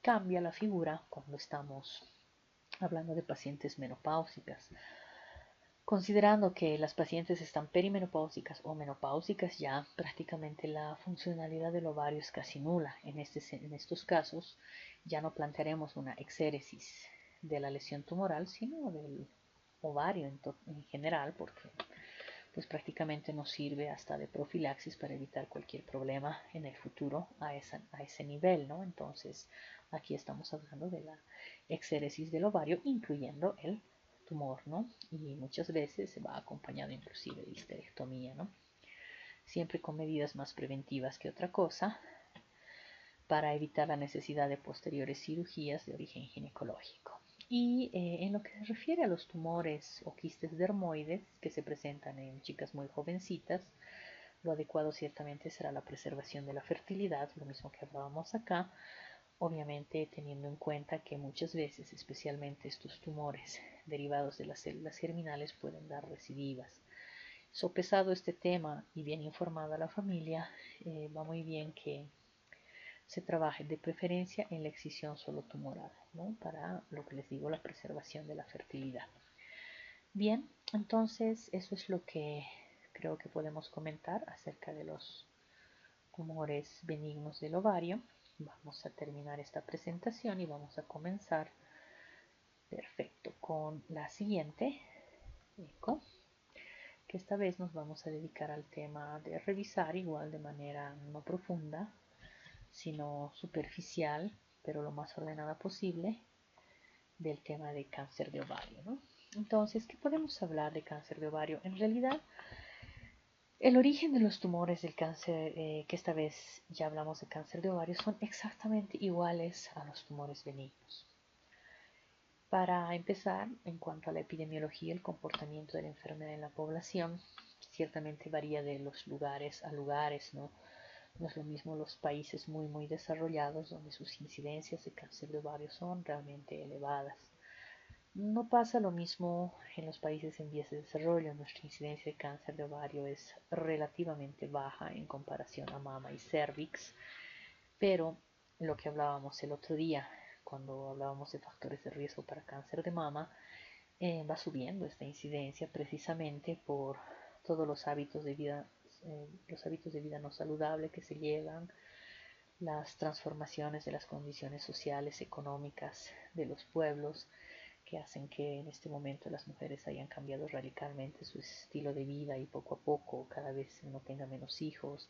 [SPEAKER 1] Cambia la figura cuando estamos hablando de pacientes menopáusicas. Considerando que las pacientes están perimenopáusicas o menopáusicas, ya prácticamente la funcionalidad del ovario es casi nula. En estos casos ya no plantearemos una exéresis de la lesión tumoral, sino del ovario en general, porque pues prácticamente nos sirve hasta de profilaxis para evitar cualquier problema en el futuro a ese nivel, ¿no? Entonces aquí estamos hablando de la exéresis del ovario, incluyendo el tumor, ¿no? Y muchas veces se va acompañado inclusive de histerectomía, ¿no? Siempre con medidas más preventivas que otra cosa para evitar la necesidad de posteriores cirugías de origen ginecológico. Y en lo que se refiere a los tumores o quistes dermoides que se presentan en chicas muy jovencitas, lo adecuado ciertamente será la preservación de la fertilidad, lo mismo que hablábamos acá, obviamente teniendo en cuenta que muchas veces, especialmente estos tumores derivados de las células germinales, pueden dar recidivas. Sopesado este tema y bien informada la familia, va muy bien que se trabaje de preferencia en la excisión solo tumoral, ¿no? Para lo que les digo, la preservación de la fertilidad. Bien, entonces eso es lo que creo que podemos comentar acerca de los tumores benignos del ovario. Vamos a terminar esta presentación y vamos a comenzar, perfecto, con la siguiente, eco, que esta vez nos vamos a dedicar al tema de revisar igual de manera no profunda, sino superficial, pero lo más ordenada posible, del tema de cáncer de ovario, ¿no? Entonces, ¿qué podemos hablar de cáncer de ovario? En realidad, el origen de los tumores del cáncer, que esta vez ya hablamos de cáncer de ovario, son exactamente iguales a los tumores benignos. Para empezar, en cuanto a la epidemiología, el comportamiento de la enfermedad en la población ciertamente varía de los lugares a lugares, ¿no? No es lo mismo los países muy desarrollados, donde sus incidencias de cáncer de ovario son realmente elevadas. No pasa lo mismo en los países en vías de desarrollo. Nuestra incidencia de cáncer de ovario es relativamente baja en comparación a mama y cervix, pero lo que hablábamos el otro día, cuando hablábamos de factores de riesgo para cáncer de mama, va subiendo esta incidencia precisamente por todos los hábitos de vida no saludable que se llevan, las transformaciones de las condiciones sociales, económicas de los pueblos, que hacen que en este momento las mujeres hayan cambiado radicalmente su estilo de vida y poco a poco cada vez uno tenga menos hijos,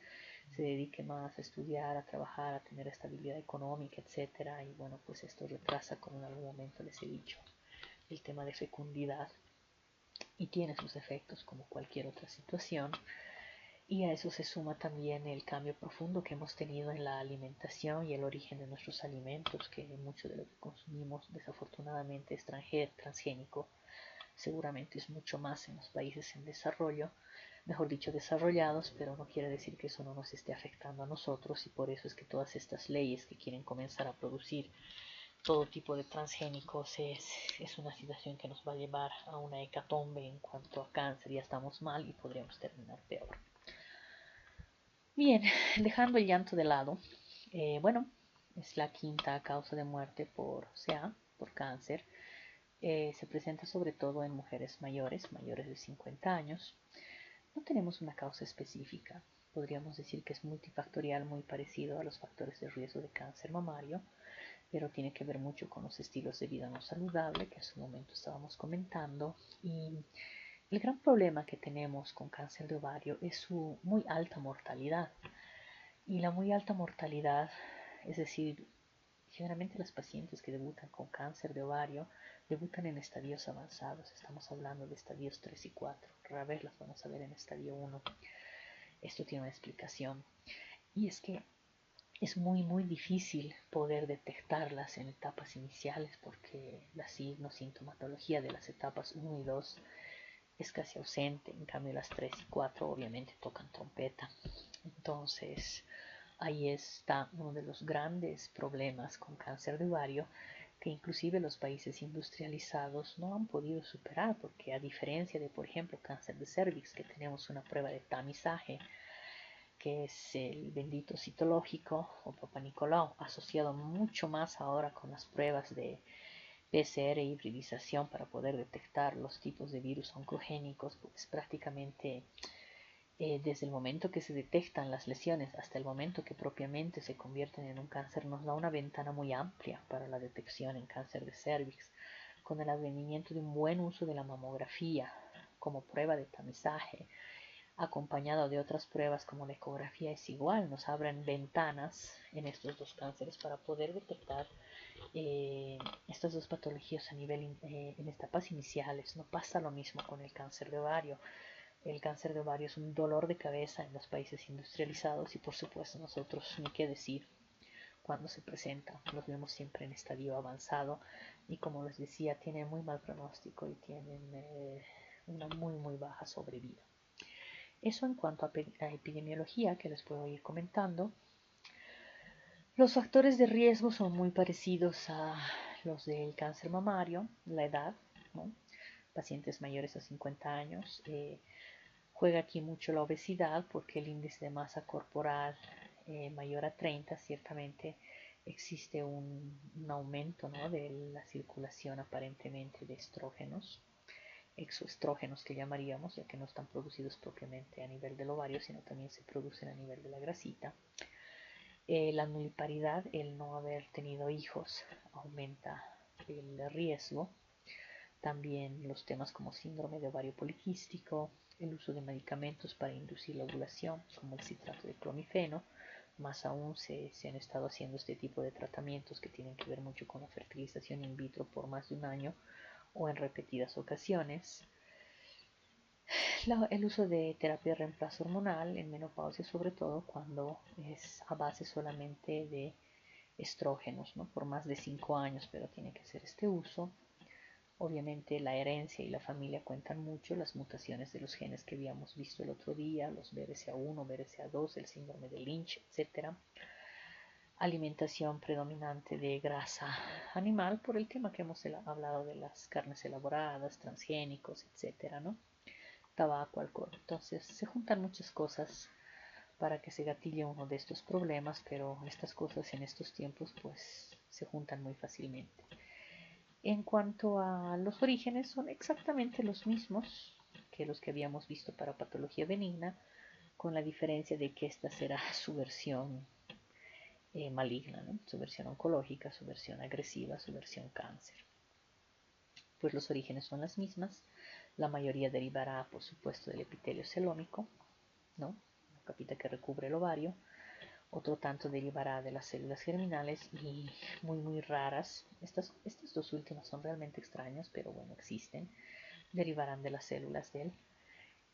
[SPEAKER 1] se dedique más a estudiar, a trabajar, a tener estabilidad económica, etcétera. Y bueno, pues esto retrasa, como en algún momento les he dicho, el tema de fecundidad y tiene sus efectos como cualquier otra situación. Y a eso se suma también el cambio profundo que hemos tenido en la alimentación y el origen de nuestros alimentos, que mucho de lo que consumimos desafortunadamente es transgénico. Seguramente es mucho más en los países en desarrollo, mejor dicho desarrollados, pero no quiere decir que eso no nos esté afectando a nosotros, y por eso es que todas estas leyes que quieren comenzar a producir todo tipo de transgénicos es una situación que nos va a llevar a una hecatombe en cuanto a cáncer. Ya estamos mal y podríamos terminar peor. Bien, dejando el llanto de lado, bueno, es la quinta causa de muerte por CA, por cáncer. Se presenta sobre todo en mujeres mayores de 50 años. No tenemos una causa específica. Podríamos decir que es multifactorial, muy parecido a los factores de riesgo de cáncer mamario, pero tiene que ver mucho con los estilos de vida no saludable que en su momento estábamos comentando. Y el gran problema que tenemos con cáncer de ovario es su muy alta mortalidad. Y la muy alta mortalidad, es decir, generalmente las pacientes que debutan con cáncer de ovario debutan en estadios avanzados. Estamos hablando de estadios 3 y 4. Rara vez las vamos a ver en estadio 1. Esto tiene una explicación. Y es que es muy difícil poder detectarlas en etapas iniciales porque la sintomatología de las etapas 1 y 2 es casi ausente. En cambio las 3 y 4 obviamente tocan trompeta. Entonces ahí está uno de los grandes problemas con cáncer de ovario, que inclusive los países industrializados no han podido superar, porque a diferencia de, por ejemplo, cáncer de cervix, que tenemos una prueba de tamizaje, que es el bendito citológico o Papa Nicolau, asociado mucho más ahora con las pruebas de PCR e hibridización para poder detectar los tipos de virus oncogénicos, pues prácticamente desde el momento que se detectan las lesiones hasta el momento que propiamente se convierten en un cáncer, nos da una ventana muy amplia para la detección en cáncer de cervix, con el advenimiento de un buen uso de la mamografía como prueba de tamizaje, acompañado de otras pruebas como la ecografía. Es igual, nos abren ventanas en estos dos cánceres para poder detectar estas dos patologías a nivel en etapas iniciales. No pasa lo mismo con el cáncer de ovario. El cáncer de ovario es un dolor de cabeza en los países industrializados y por supuesto nosotros ni qué decir cuando se presenta. Los vemos siempre en estadio avanzado y como les decía, tienen muy mal pronóstico y tienen una muy baja sobrevida. Eso en cuanto a epidemiología, que les puedo ir comentando. Los factores de riesgo son muy parecidos a los del cáncer mamario, la edad, ¿no? Pacientes mayores a 50 años. Juega aquí mucho la obesidad porque el índice de masa corporal mayor a 30, ciertamente existe un aumento, ¿no?, de la circulación aparentemente de estrógenos, exoestrógenos que llamaríamos, ya que no están producidos propiamente a nivel del ovario, sino también se producen a nivel de la grasita. La nuliparidad, el no haber tenido hijos, aumenta el riesgo. También los temas como síndrome de ovario poliquístico, el uso de medicamentos para inducir la ovulación, como el citrato de clomifeno. Más aún se han estado haciendo este tipo de tratamientos que tienen que ver mucho con la fertilización in vitro por más de un año o en repetidas ocasiones. El uso de terapia de reemplazo hormonal en menopausia, sobre todo cuando es a base solamente de estrógenos, ¿no?, por más de 5 años, pero tiene que hacer este uso. Obviamente la herencia y la familia cuentan mucho, las mutaciones de los genes que habíamos visto el otro día, los BRCA1, BRCA2, el síndrome de Lynch, etc. Alimentación predominante de grasa animal por el tema que hemos hablado de las carnes elaboradas, transgénicos, etc., ¿no? Tabaco, alcohol. Entonces se juntan muchas cosas para que se gatille uno de estos problemas, pero estas cosas en estos tiempos pues se juntan muy fácilmente. En cuanto a los orígenes, son exactamente los mismos que los que habíamos visto para patología benigna, con la diferencia de que esta será su versión maligna, ¿no?, su versión oncológica, su versión agresiva, su versión cáncer. Pues los orígenes son las mismas. La mayoría derivará, por supuesto, del epitelio celómico, ¿no?, la capita que recubre el ovario. Otro tanto derivará de las células germinales y muy raras. Estas dos últimas son realmente extrañas, pero bueno, existen. Derivarán de las células del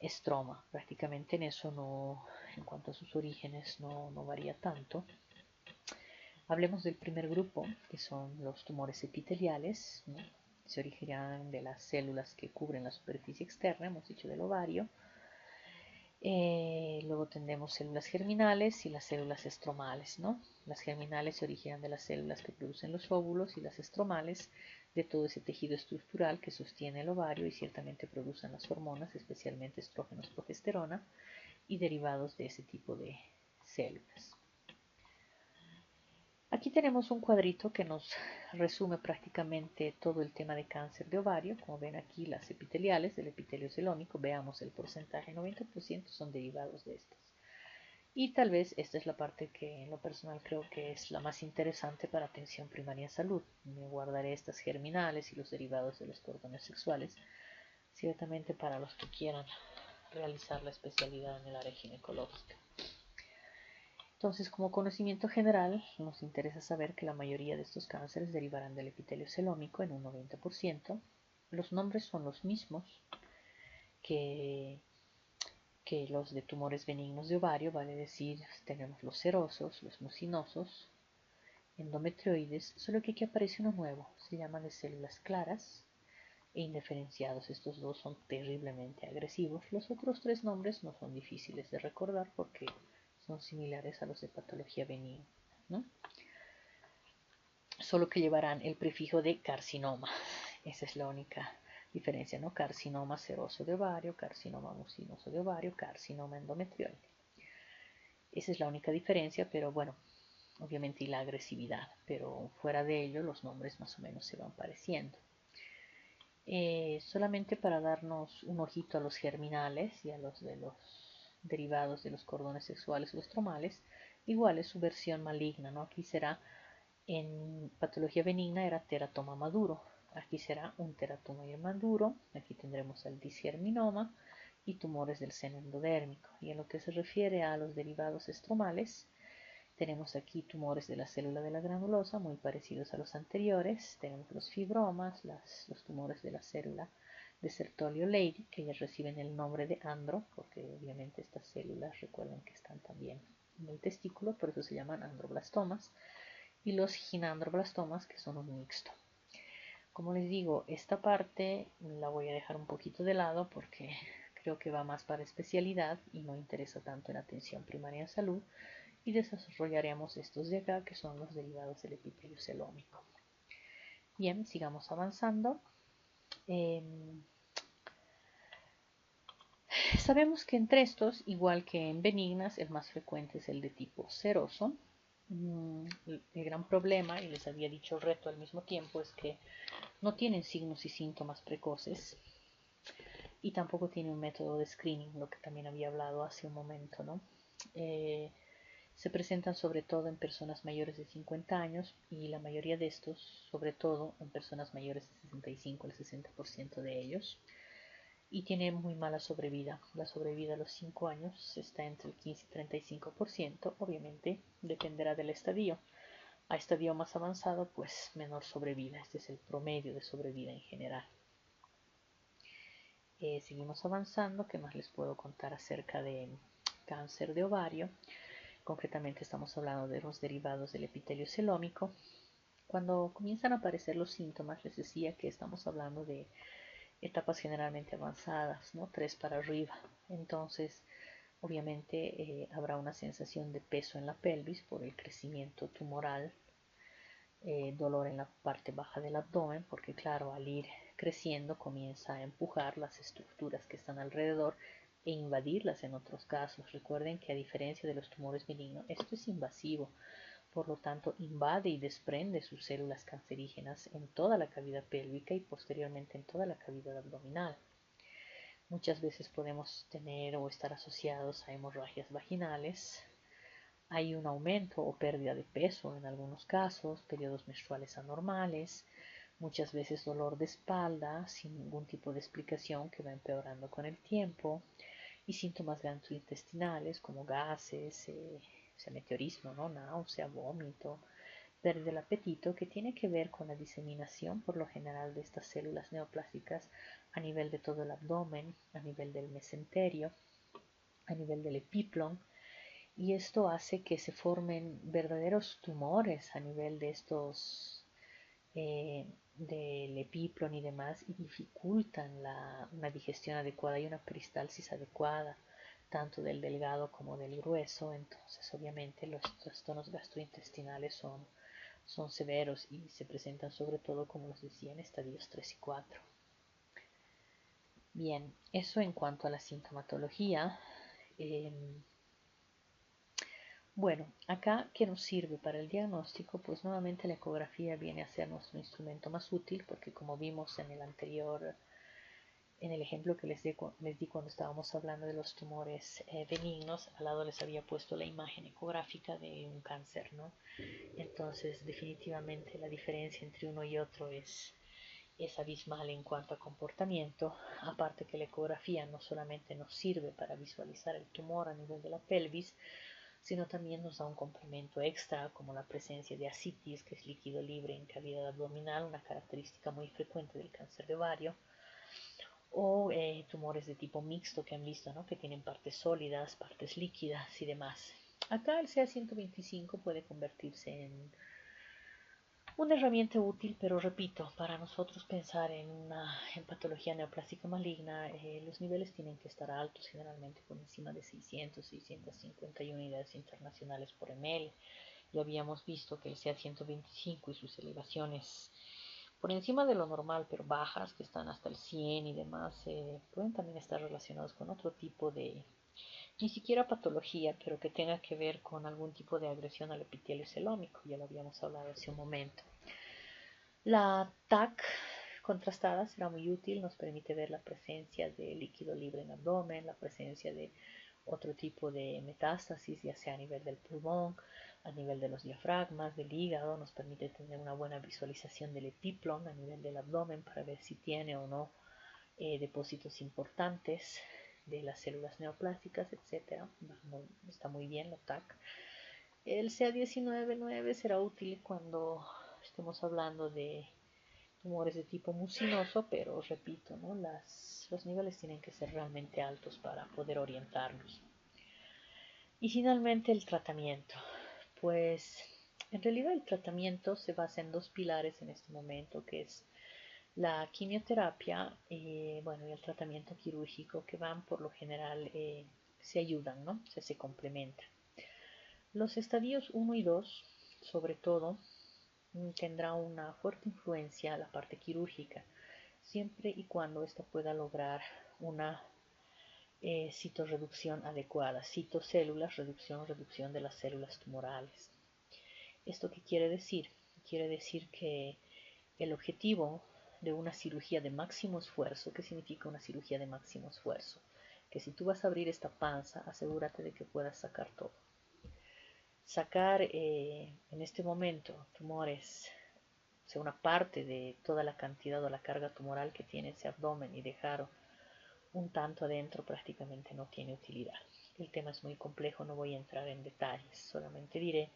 [SPEAKER 1] estroma. Prácticamente en eso no, en cuanto a sus orígenes, no varía tanto. Hablemos del primer grupo, que son los tumores epiteliales, ¿no? Se originan de las células que cubren la superficie externa, hemos dicho del ovario. Luego tendremos células germinales y las células estromales, ¿no? Las germinales se originan de las células que producen los óvulos y las estromales de todo ese tejido estructural que sostiene el ovario y ciertamente producen las hormonas, especialmente estrógenos, progesterona y derivados de ese tipo de células. Aquí tenemos un cuadrito que nos resume prácticamente todo el tema de cáncer de ovario. Como ven aquí, las epiteliales del epitelio celómico, veamos el porcentaje, 90% son derivados de estas. Y tal vez esta es la parte que en lo personal creo que es la más interesante para atención primaria en salud. Me guardaré estas germinales y los derivados de los cordones sexuales, ciertamente para los que quieran realizar la especialidad en el área ginecológica. Entonces, como conocimiento general, nos interesa saber que la mayoría de estos cánceres derivarán del epitelio celómico en un 90%. Los nombres son los mismos que los de tumores benignos de ovario, vale decir, tenemos los serosos, los mucinosos, endometrioides, solo que aquí aparece uno nuevo, se llaman de células claras, e indiferenciados. Estos dos son terriblemente agresivos. Los otros tres nombres no son difíciles de recordar porque son similares a los de patología benigna, ¿no? Solo que llevarán el prefijo de carcinoma. Esa es la única diferencia, ¿no? Carcinoma seroso de ovario, carcinoma mucinoso de ovario, carcinoma endometrioide. Esa es la única diferencia, pero bueno, obviamente y la agresividad, pero fuera de ello los nombres más o menos se van pareciendo. Solamente para darnos un ojito a los germinales y a los de los derivados de los cordones sexuales o estromales, igual es su versión maligna, ¿no? Aquí será, en patología benigna era teratoma maduro, aquí será un teratoma maduro, aquí tendremos el disgerminoma y tumores del seno endodérmico. Y en lo que se refiere a los derivados estromales, tenemos aquí tumores de la célula de la granulosa, muy parecidos a los anteriores. Tenemos los fibromas, los tumores de la célula de Sertolio Leydig, que ya reciben el nombre de andro, porque obviamente estas células, recuerden que están también en el testículo, por eso se llaman androblastomas. Y los ginandroblastomas, que son un mixto. Como les digo, esta parte la voy a dejar un poquito de lado porque creo que va más para especialidad y no interesa tanto en atención primaria en salud, y desarrollaremos estos de acá, que son los derivados del epitelio celómico. Bien, sigamos avanzando. Sabemos que entre estos, igual que en benignas, el más frecuente es el de tipo seroso. El gran problema, y les había dicho el reto al mismo tiempo, es que no tienen signos y síntomas precoces y tampoco tiene un método de screening, lo que también había hablado hace un momento, ¿no? Se presentan sobre todo en personas mayores de 50 años y la mayoría de estos, sobre todo en personas mayores de 65, el 60% de ellos, y tiene muy mala sobrevida. La sobrevida a los 5 años está entre el 15 y 35%, obviamente dependerá del estadio. A estadio más avanzado, pues menor sobrevida. Este es el promedio de sobrevida en general. Seguimos avanzando. ¿Qué más les puedo contar acerca de cáncer de ovario? Concretamente estamos hablando de los derivados del epitelio celómico. Cuando comienzan a aparecer los síntomas, les decía que estamos hablando de etapas generalmente avanzadas, ¿no? 3 para arriba. Entonces, obviamente habrá una sensación de peso en la pelvis por el crecimiento tumoral, dolor en la parte baja del abdomen, porque claro, al ir creciendo comienza a empujar las estructuras que están alrededor e invadirlas en otros casos. Recuerden que a diferencia de los tumores benignos, esto es invasivo, por lo tanto invade y desprende sus células cancerígenas en toda la cavidad pélvica y posteriormente en toda la cavidad abdominal. Muchas veces podemos tener o estar asociados a hemorragias vaginales. Hay un aumento o pérdida de peso en algunos casos, periodos menstruales anormales, muchas veces dolor de espalda sin ningún tipo de explicación que va empeorando con el tiempo, y síntomas gastrointestinales como gases, meteorismo, ¿no? Náusea, vómito, pérdida del apetito, que tiene que ver con la diseminación por lo general de estas células neoplásicas a nivel de todo el abdomen, a nivel del mesenterio, a nivel del epiplon, y esto hace que se formen verdaderos tumores a nivel de estos del epiplon y demás, y dificultan una digestión adecuada y una peristalsis adecuada tanto del delgado como del grueso. Entonces obviamente los trastornos gastrointestinales son severos y se presentan sobre todo, como les decía, en estadios 3 y 4. Bien, eso en cuanto a la sintomatología. Bueno, acá, ¿qué nos sirve para el diagnóstico? Pues nuevamente la ecografía viene a ser nuestro instrumento más útil, porque como vimos en el anterior, en el ejemplo que les di cuando estábamos hablando de los tumores benignos, al lado les había puesto la imagen ecográfica de un cáncer, ¿no? Entonces, definitivamente la diferencia entre uno y otro es abismal en cuanto a comportamiento, aparte que la ecografía no solamente nos sirve para visualizar el tumor a nivel de la pelvis, sino también nos da un complemento extra como la presencia de ascitis, que es líquido libre en cavidad abdominal, una característica muy frecuente del cáncer de ovario, o tumores de tipo mixto que han visto, ¿no? Que tienen partes sólidas, partes líquidas y demás. Acá el CA125 puede convertirse Una herramienta útil, pero repito, para nosotros pensar en patología neoplástica maligna, los niveles tienen que estar altos, generalmente por encima de 600, 650 unidades internacionales por ml. Ya habíamos visto que el CA 125 y sus elevaciones por encima de lo normal, pero bajas, que están hasta el 100 y demás, pueden también estar relacionados con otro tipo de, ni siquiera patología, pero que tenga que ver con algún tipo de agresión al epitelio celómico. Ya lo habíamos hablado hace un momento. La TAC contrastada será muy útil, nos permite ver la presencia de líquido libre en el abdomen, la presencia de otro tipo de metástasis, ya sea a nivel del pulmón, a nivel de los diafragmas, del hígado, nos permite tener una buena visualización del epiplon a nivel del abdomen para ver si tiene o no depósitos importantes de las células neoplásticas, etc. Está muy bien la TAC. El CA19-9 será útil cuando estemos hablando de tumores de tipo mucinoso, pero repito, ¿no? Los niveles tienen que ser realmente altos para poder orientarnos. Y finalmente el tratamiento. Pues en realidad el tratamiento se basa en dos pilares en este momento, que es la quimioterapia bueno, y el tratamiento quirúrgico, que van por lo general, se ayudan, ¿no? Se complementan. Los estadios 1 y 2, sobre todo, tendrá una fuerte influencia la parte quirúrgica, siempre y cuando ésta pueda lograr una citorreducción adecuada, citocélulas, reducción de las células tumorales. ¿Esto qué quiere decir? Quiere decir que el objetivo de una cirugía de máximo esfuerzo, ¿qué significa una cirugía de máximo esfuerzo? Que si tú vas a abrir esta panza, asegúrate de que puedas sacar todo. Sacar en este momento tumores, o sea, una parte de toda la cantidad o la carga tumoral que tiene ese abdomen y dejar un tanto adentro prácticamente no tiene utilidad. El tema es muy complejo, no voy a entrar en detalles, solamente diré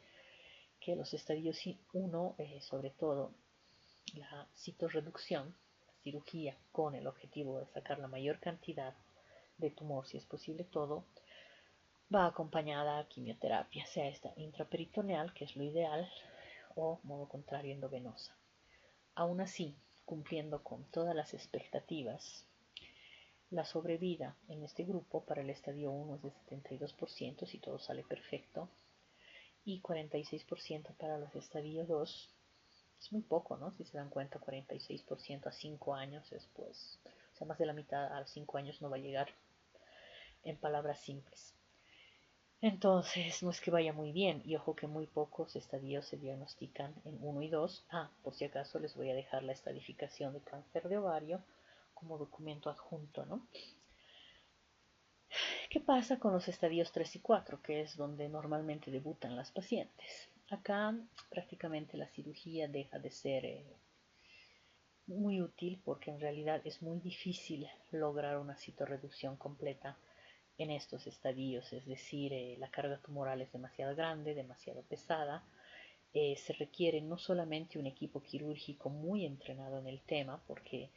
[SPEAKER 1] que los estadios 1, sobre todo la citorreducción, la cirugía con el objetivo de sacar la mayor cantidad de tumor, si es posible todo, va acompañada a quimioterapia, sea esta intraperitoneal, que es lo ideal, o modo contrario endovenosa. Aún así, cumpliendo con todas las expectativas, la sobrevida en este grupo para el estadio 1 es de 72% si todo sale perfecto, y 46% para los estadios 2. Es muy poco, ¿no? Si se dan cuenta, 46% a 5 años es, pues, o sea, más de la mitad a 5 años no va a llegar, en palabras simples. Entonces, no es que vaya muy bien, y ojo que muy pocos estadios se diagnostican en 1 y 2. Por si acaso les voy a dejar la estadificación de cáncer de ovario como documento adjunto, ¿no? ¿Qué pasa con los estadios 3 y 4, que es donde normalmente debutan las pacientes? Acá prácticamente la cirugía deja de ser muy útil porque en realidad es muy difícil lograr una citorreducción completa en estos estadios, es decir, la carga tumoral es demasiado grande, demasiado pesada, se requiere no solamente un equipo quirúrgico muy entrenado en el tema, porque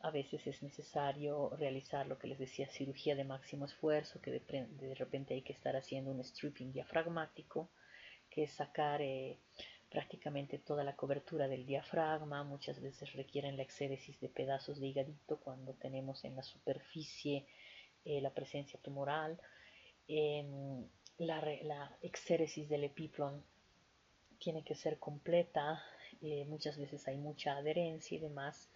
[SPEAKER 1] a veces es necesario realizar lo que les decía, cirugía de máximo esfuerzo, que de repente hay que estar haciendo un stripping diafragmático, que es sacar prácticamente toda la cobertura del diafragma. Muchas veces requieren la exéresis de pedazos de hígado cuando tenemos en la superficie la presencia tumoral. La exéresis del epiplon tiene que ser completa, muchas veces hay mucha adherencia y demás.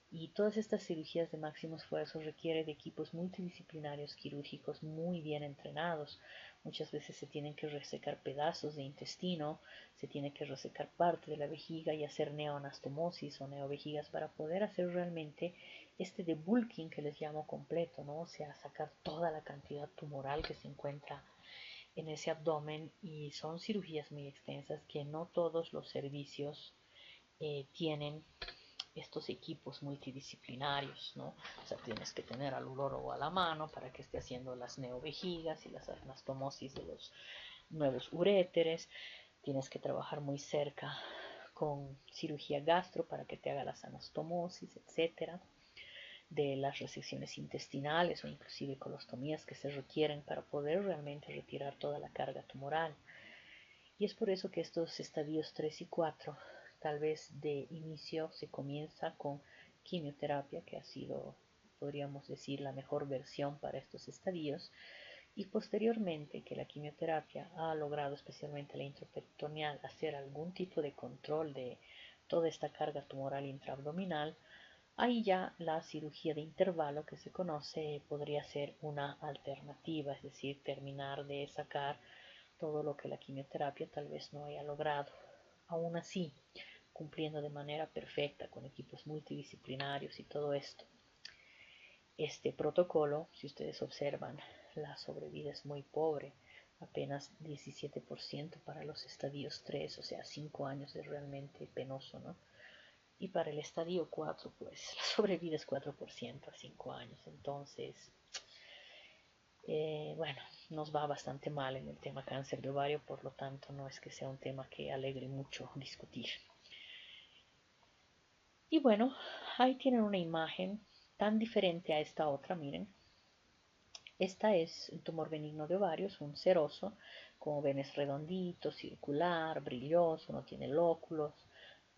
[SPEAKER 1] Y todas estas cirugías de máximo esfuerzo requieren de equipos multidisciplinarios quirúrgicos muy bien entrenados. Muchas veces se tienen que resecar pedazos de intestino, se tiene que resecar parte de la vejiga y hacer neoanastomosis o neovejigas para poder hacer realmente este debulking que les llamo completo, ¿no? O sea, sacar toda la cantidad tumoral que se encuentra en ese abdomen, y son cirugías muy extensas que no todos los servicios tienen estos equipos multidisciplinarios, ¿no? O sea, tienes que tener al urólogo a la mano para que esté haciendo las neovejigas y las anastomosis de los nuevos uréteres. Tienes que trabajar muy cerca con cirugía gastro para que te haga las anastomosis, etcétera, de las resecciones intestinales o inclusive colostomías que se requieren para poder realmente retirar toda la carga tumoral. Y es por eso que estos estadios 3 y 4 tal vez de inicio se comienza con quimioterapia, que ha sido, podríamos decir, la mejor versión para estos estadios, y posteriormente que la quimioterapia ha logrado, especialmente la intraperitoneal, hacer algún tipo de control de toda esta carga tumoral intraabdominal, ahí ya la cirugía de intervalo que se conoce podría ser una alternativa, es decir, terminar de sacar todo lo que la quimioterapia tal vez no haya logrado. Aún así, cumpliendo de manera perfecta con equipos multidisciplinarios y todo esto. Este protocolo, si ustedes observan, la sobrevida es muy pobre, apenas 17% para los estadios 3, o sea, 5 años es realmente penoso, ¿no? Y para el estadio 4, pues la sobrevida es 4% a 5 años. Entonces, bueno, nos va bastante mal en el tema cáncer de ovario, por lo tanto no es que sea un tema que alegre mucho discutir. Y bueno, ahí tienen una imagen tan diferente a esta otra, miren. Esta es un tumor benigno de ovarios, un seroso, como ven es redondito, circular, brilloso, no tiene lóculos,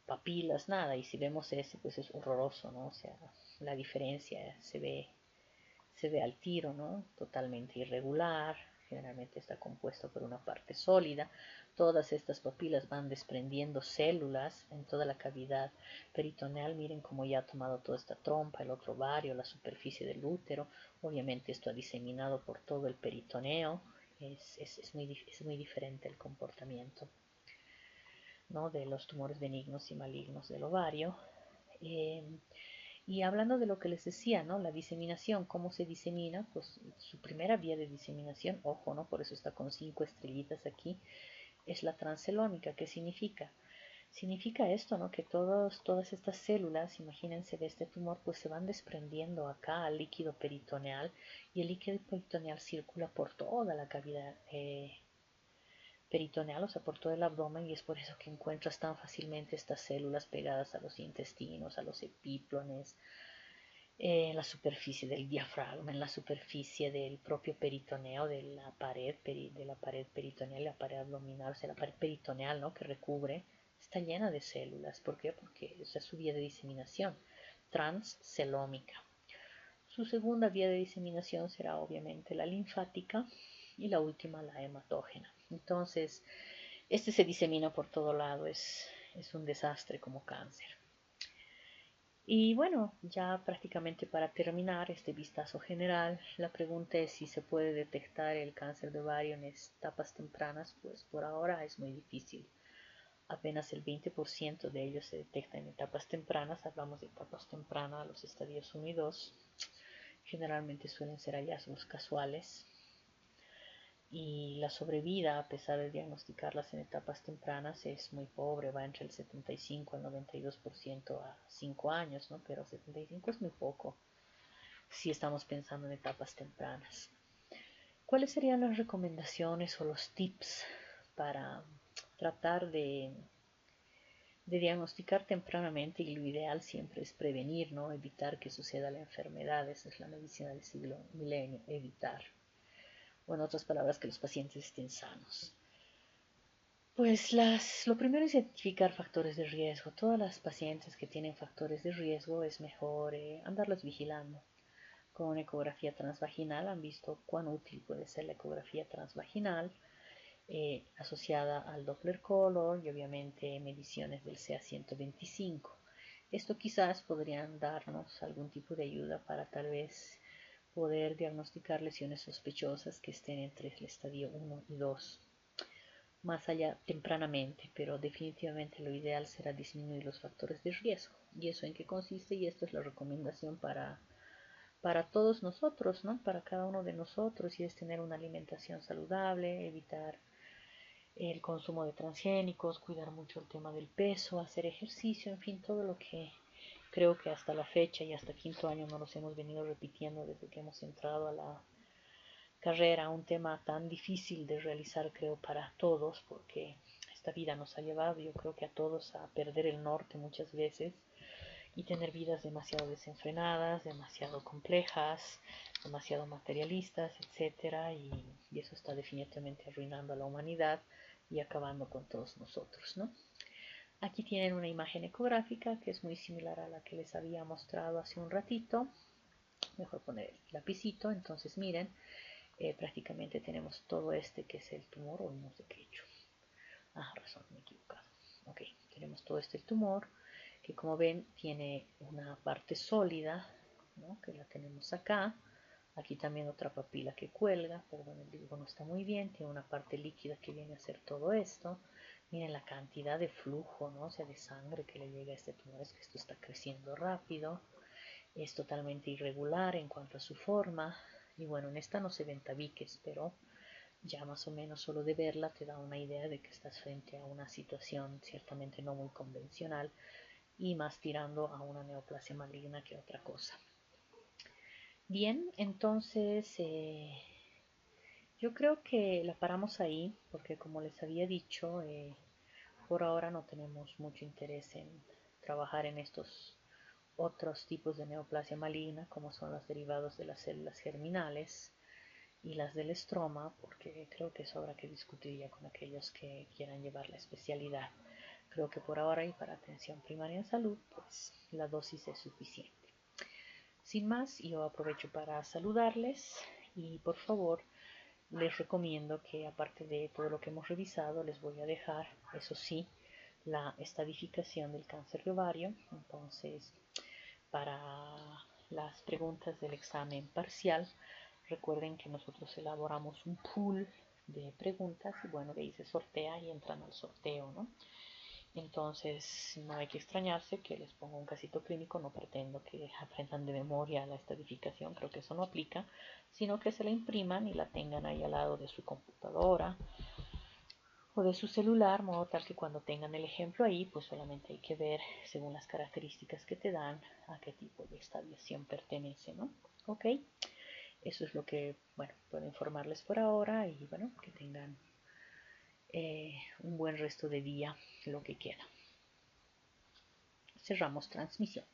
[SPEAKER 1] papilas, nada. Y si vemos ese, pues es horroroso, ¿no? O sea, la diferencia se ve al tiro, ¿no? Totalmente irregular, generalmente está compuesto por una parte sólida. Todas estas papilas van desprendiendo células en toda la cavidad peritoneal. Miren cómo ya ha tomado toda esta trompa, el otro ovario, la superficie del útero. Obviamente esto ha diseminado por todo el peritoneo. Es muy diferente el comportamiento, ¿no?, de los tumores benignos y malignos del ovario. Y hablando de lo que les decía, ¿no? La diseminación, ¿cómo se disemina? Pues su primera vía de diseminación, ojo, ¿no? Por eso está con 5 estrellitas aquí, es la transcelómica. ¿Qué significa? Significa esto, ¿no? Que todas estas células, imagínense, de este tumor, pues se van desprendiendo acá al líquido peritoneal, y el líquido peritoneal circula por toda la cavidad peritoneal, o sea, por todo el abdomen, y es por eso que encuentras tan fácilmente estas células pegadas a los intestinos, a los epíplones, en la superficie del diafragma, en la superficie del propio peritoneo, de la pared peritoneal, la pared abdominal, o sea, la pared peritoneal, ¿no?, que recubre, está llena de células. ¿Por qué? Porque esa es su vía de diseminación transcelómica. Su segunda vía de diseminación será obviamente la linfática, y la última la hematógena. Entonces, este se disemina por todo lado, es un desastre como cáncer. Y bueno, ya prácticamente para terminar este vistazo general, la pregunta es si se puede detectar el cáncer de ovario en etapas tempranas. Pues por ahora es muy difícil. Apenas el 20% de ellos se detecta en etapas tempranas. Hablamos de etapas tempranas, los estadios 1 y 2. Generalmente suelen ser hallazgos casuales. Y la sobrevida, a pesar de diagnosticarlas en etapas tempranas, es muy pobre, va entre el 75 al 92% a 5 años, ¿no? Pero 75 es muy poco si estamos pensando en etapas tempranas. ¿Cuáles serían las recomendaciones o los tips para tratar de diagnosticar tempranamente? Y lo ideal siempre es prevenir, ¿no? Evitar que suceda la enfermedad. Esa es la medicina del siglo milenio, evitar. O en otras palabras, que los pacientes estén sanos. Pues lo primero es identificar factores de riesgo. Todas las pacientes que tienen factores de riesgo es mejor andarlas vigilando. Con una ecografía transvaginal han visto cuán útil puede ser la ecografía transvaginal, asociada al Doppler Color y obviamente mediciones del CA125. Esto quizás podrían darnos algún tipo de ayuda para tal vez poder diagnosticar lesiones sospechosas que estén entre el estadio 1 y 2 más allá tempranamente, pero definitivamente lo ideal será disminuir los factores de riesgo. ¿Y eso en qué consiste? Y esto es la recomendación para todos nosotros, ¿no? Para cada uno de nosotros, y es tener una alimentación saludable, evitar el consumo de transgénicos, cuidar mucho el tema del peso, hacer ejercicio, en fin, todo lo que creo que hasta la fecha y hasta quinto año no los hemos venido repitiendo desde que hemos entrado a la carrera, un tema tan difícil de realizar, creo, para todos, porque esta vida nos ha llevado, yo creo que a todos, a perder el norte muchas veces y tener vidas demasiado desenfrenadas, demasiado complejas, demasiado materialistas, etcétera, y eso está definitivamente arruinando a la humanidad y acabando con todos nosotros, ¿no? Aquí tienen una imagen ecográfica que es muy similar a la que les había mostrado hace un ratito. Mejor poner el lapicito. Entonces miren, prácticamente tenemos todo este que es el tumor, o no sé qué he hecho. Ah, razón, me he equivocado. Ok, tenemos todo este tumor que, como ven, tiene una parte sólida, ¿no?, que la tenemos acá. Aquí también otra papila que cuelga, perdón, el dibujo no está muy bien. Tiene una parte líquida que viene a hacer todo esto. Miren la cantidad de flujo, ¿no?, o sea, de sangre que le llega a este tumor. Es que esto está creciendo rápido. Es totalmente irregular en cuanto a su forma. Y bueno, en esta no se ven tabiques, pero ya más o menos solo de verla te da una idea de que estás frente a una situación ciertamente no muy convencional y más tirando a una neoplasia maligna que otra cosa. Bien, entonces yo creo que la paramos ahí porque, como les había dicho, por ahora no tenemos mucho interés en trabajar en estos otros tipos de neoplasia maligna, como son los derivados de las células germinales y las del estroma, porque creo que eso habrá que discutir ya con aquellos que quieran llevar la especialidad. Creo que por ahora y para atención primaria en salud, pues la dosis es suficiente. Sin más, yo aprovecho para saludarles y, por favor, les recomiendo que, aparte de todo lo que hemos revisado, les voy a dejar, eso sí, la estadificación del cáncer de ovario. Entonces, para las preguntas del examen parcial, recuerden que nosotros elaboramos un pool de preguntas y, bueno, de ahí se sortea y entran al sorteo, ¿no? Entonces no hay que extrañarse que les ponga un casito clínico. No pretendo que aprendan de memoria la estadificación, creo que eso no aplica, sino que se la impriman y la tengan ahí al lado de su computadora o de su celular, modo tal que cuando tengan el ejemplo ahí, pues solamente hay que ver, según las características que te dan, a qué tipo de estadiación pertenece, ¿no? Ok, eso es lo que, bueno, puedo informarles por ahora y, bueno, que tengan un buen resto de día, lo que queda. Cerramos transmisión.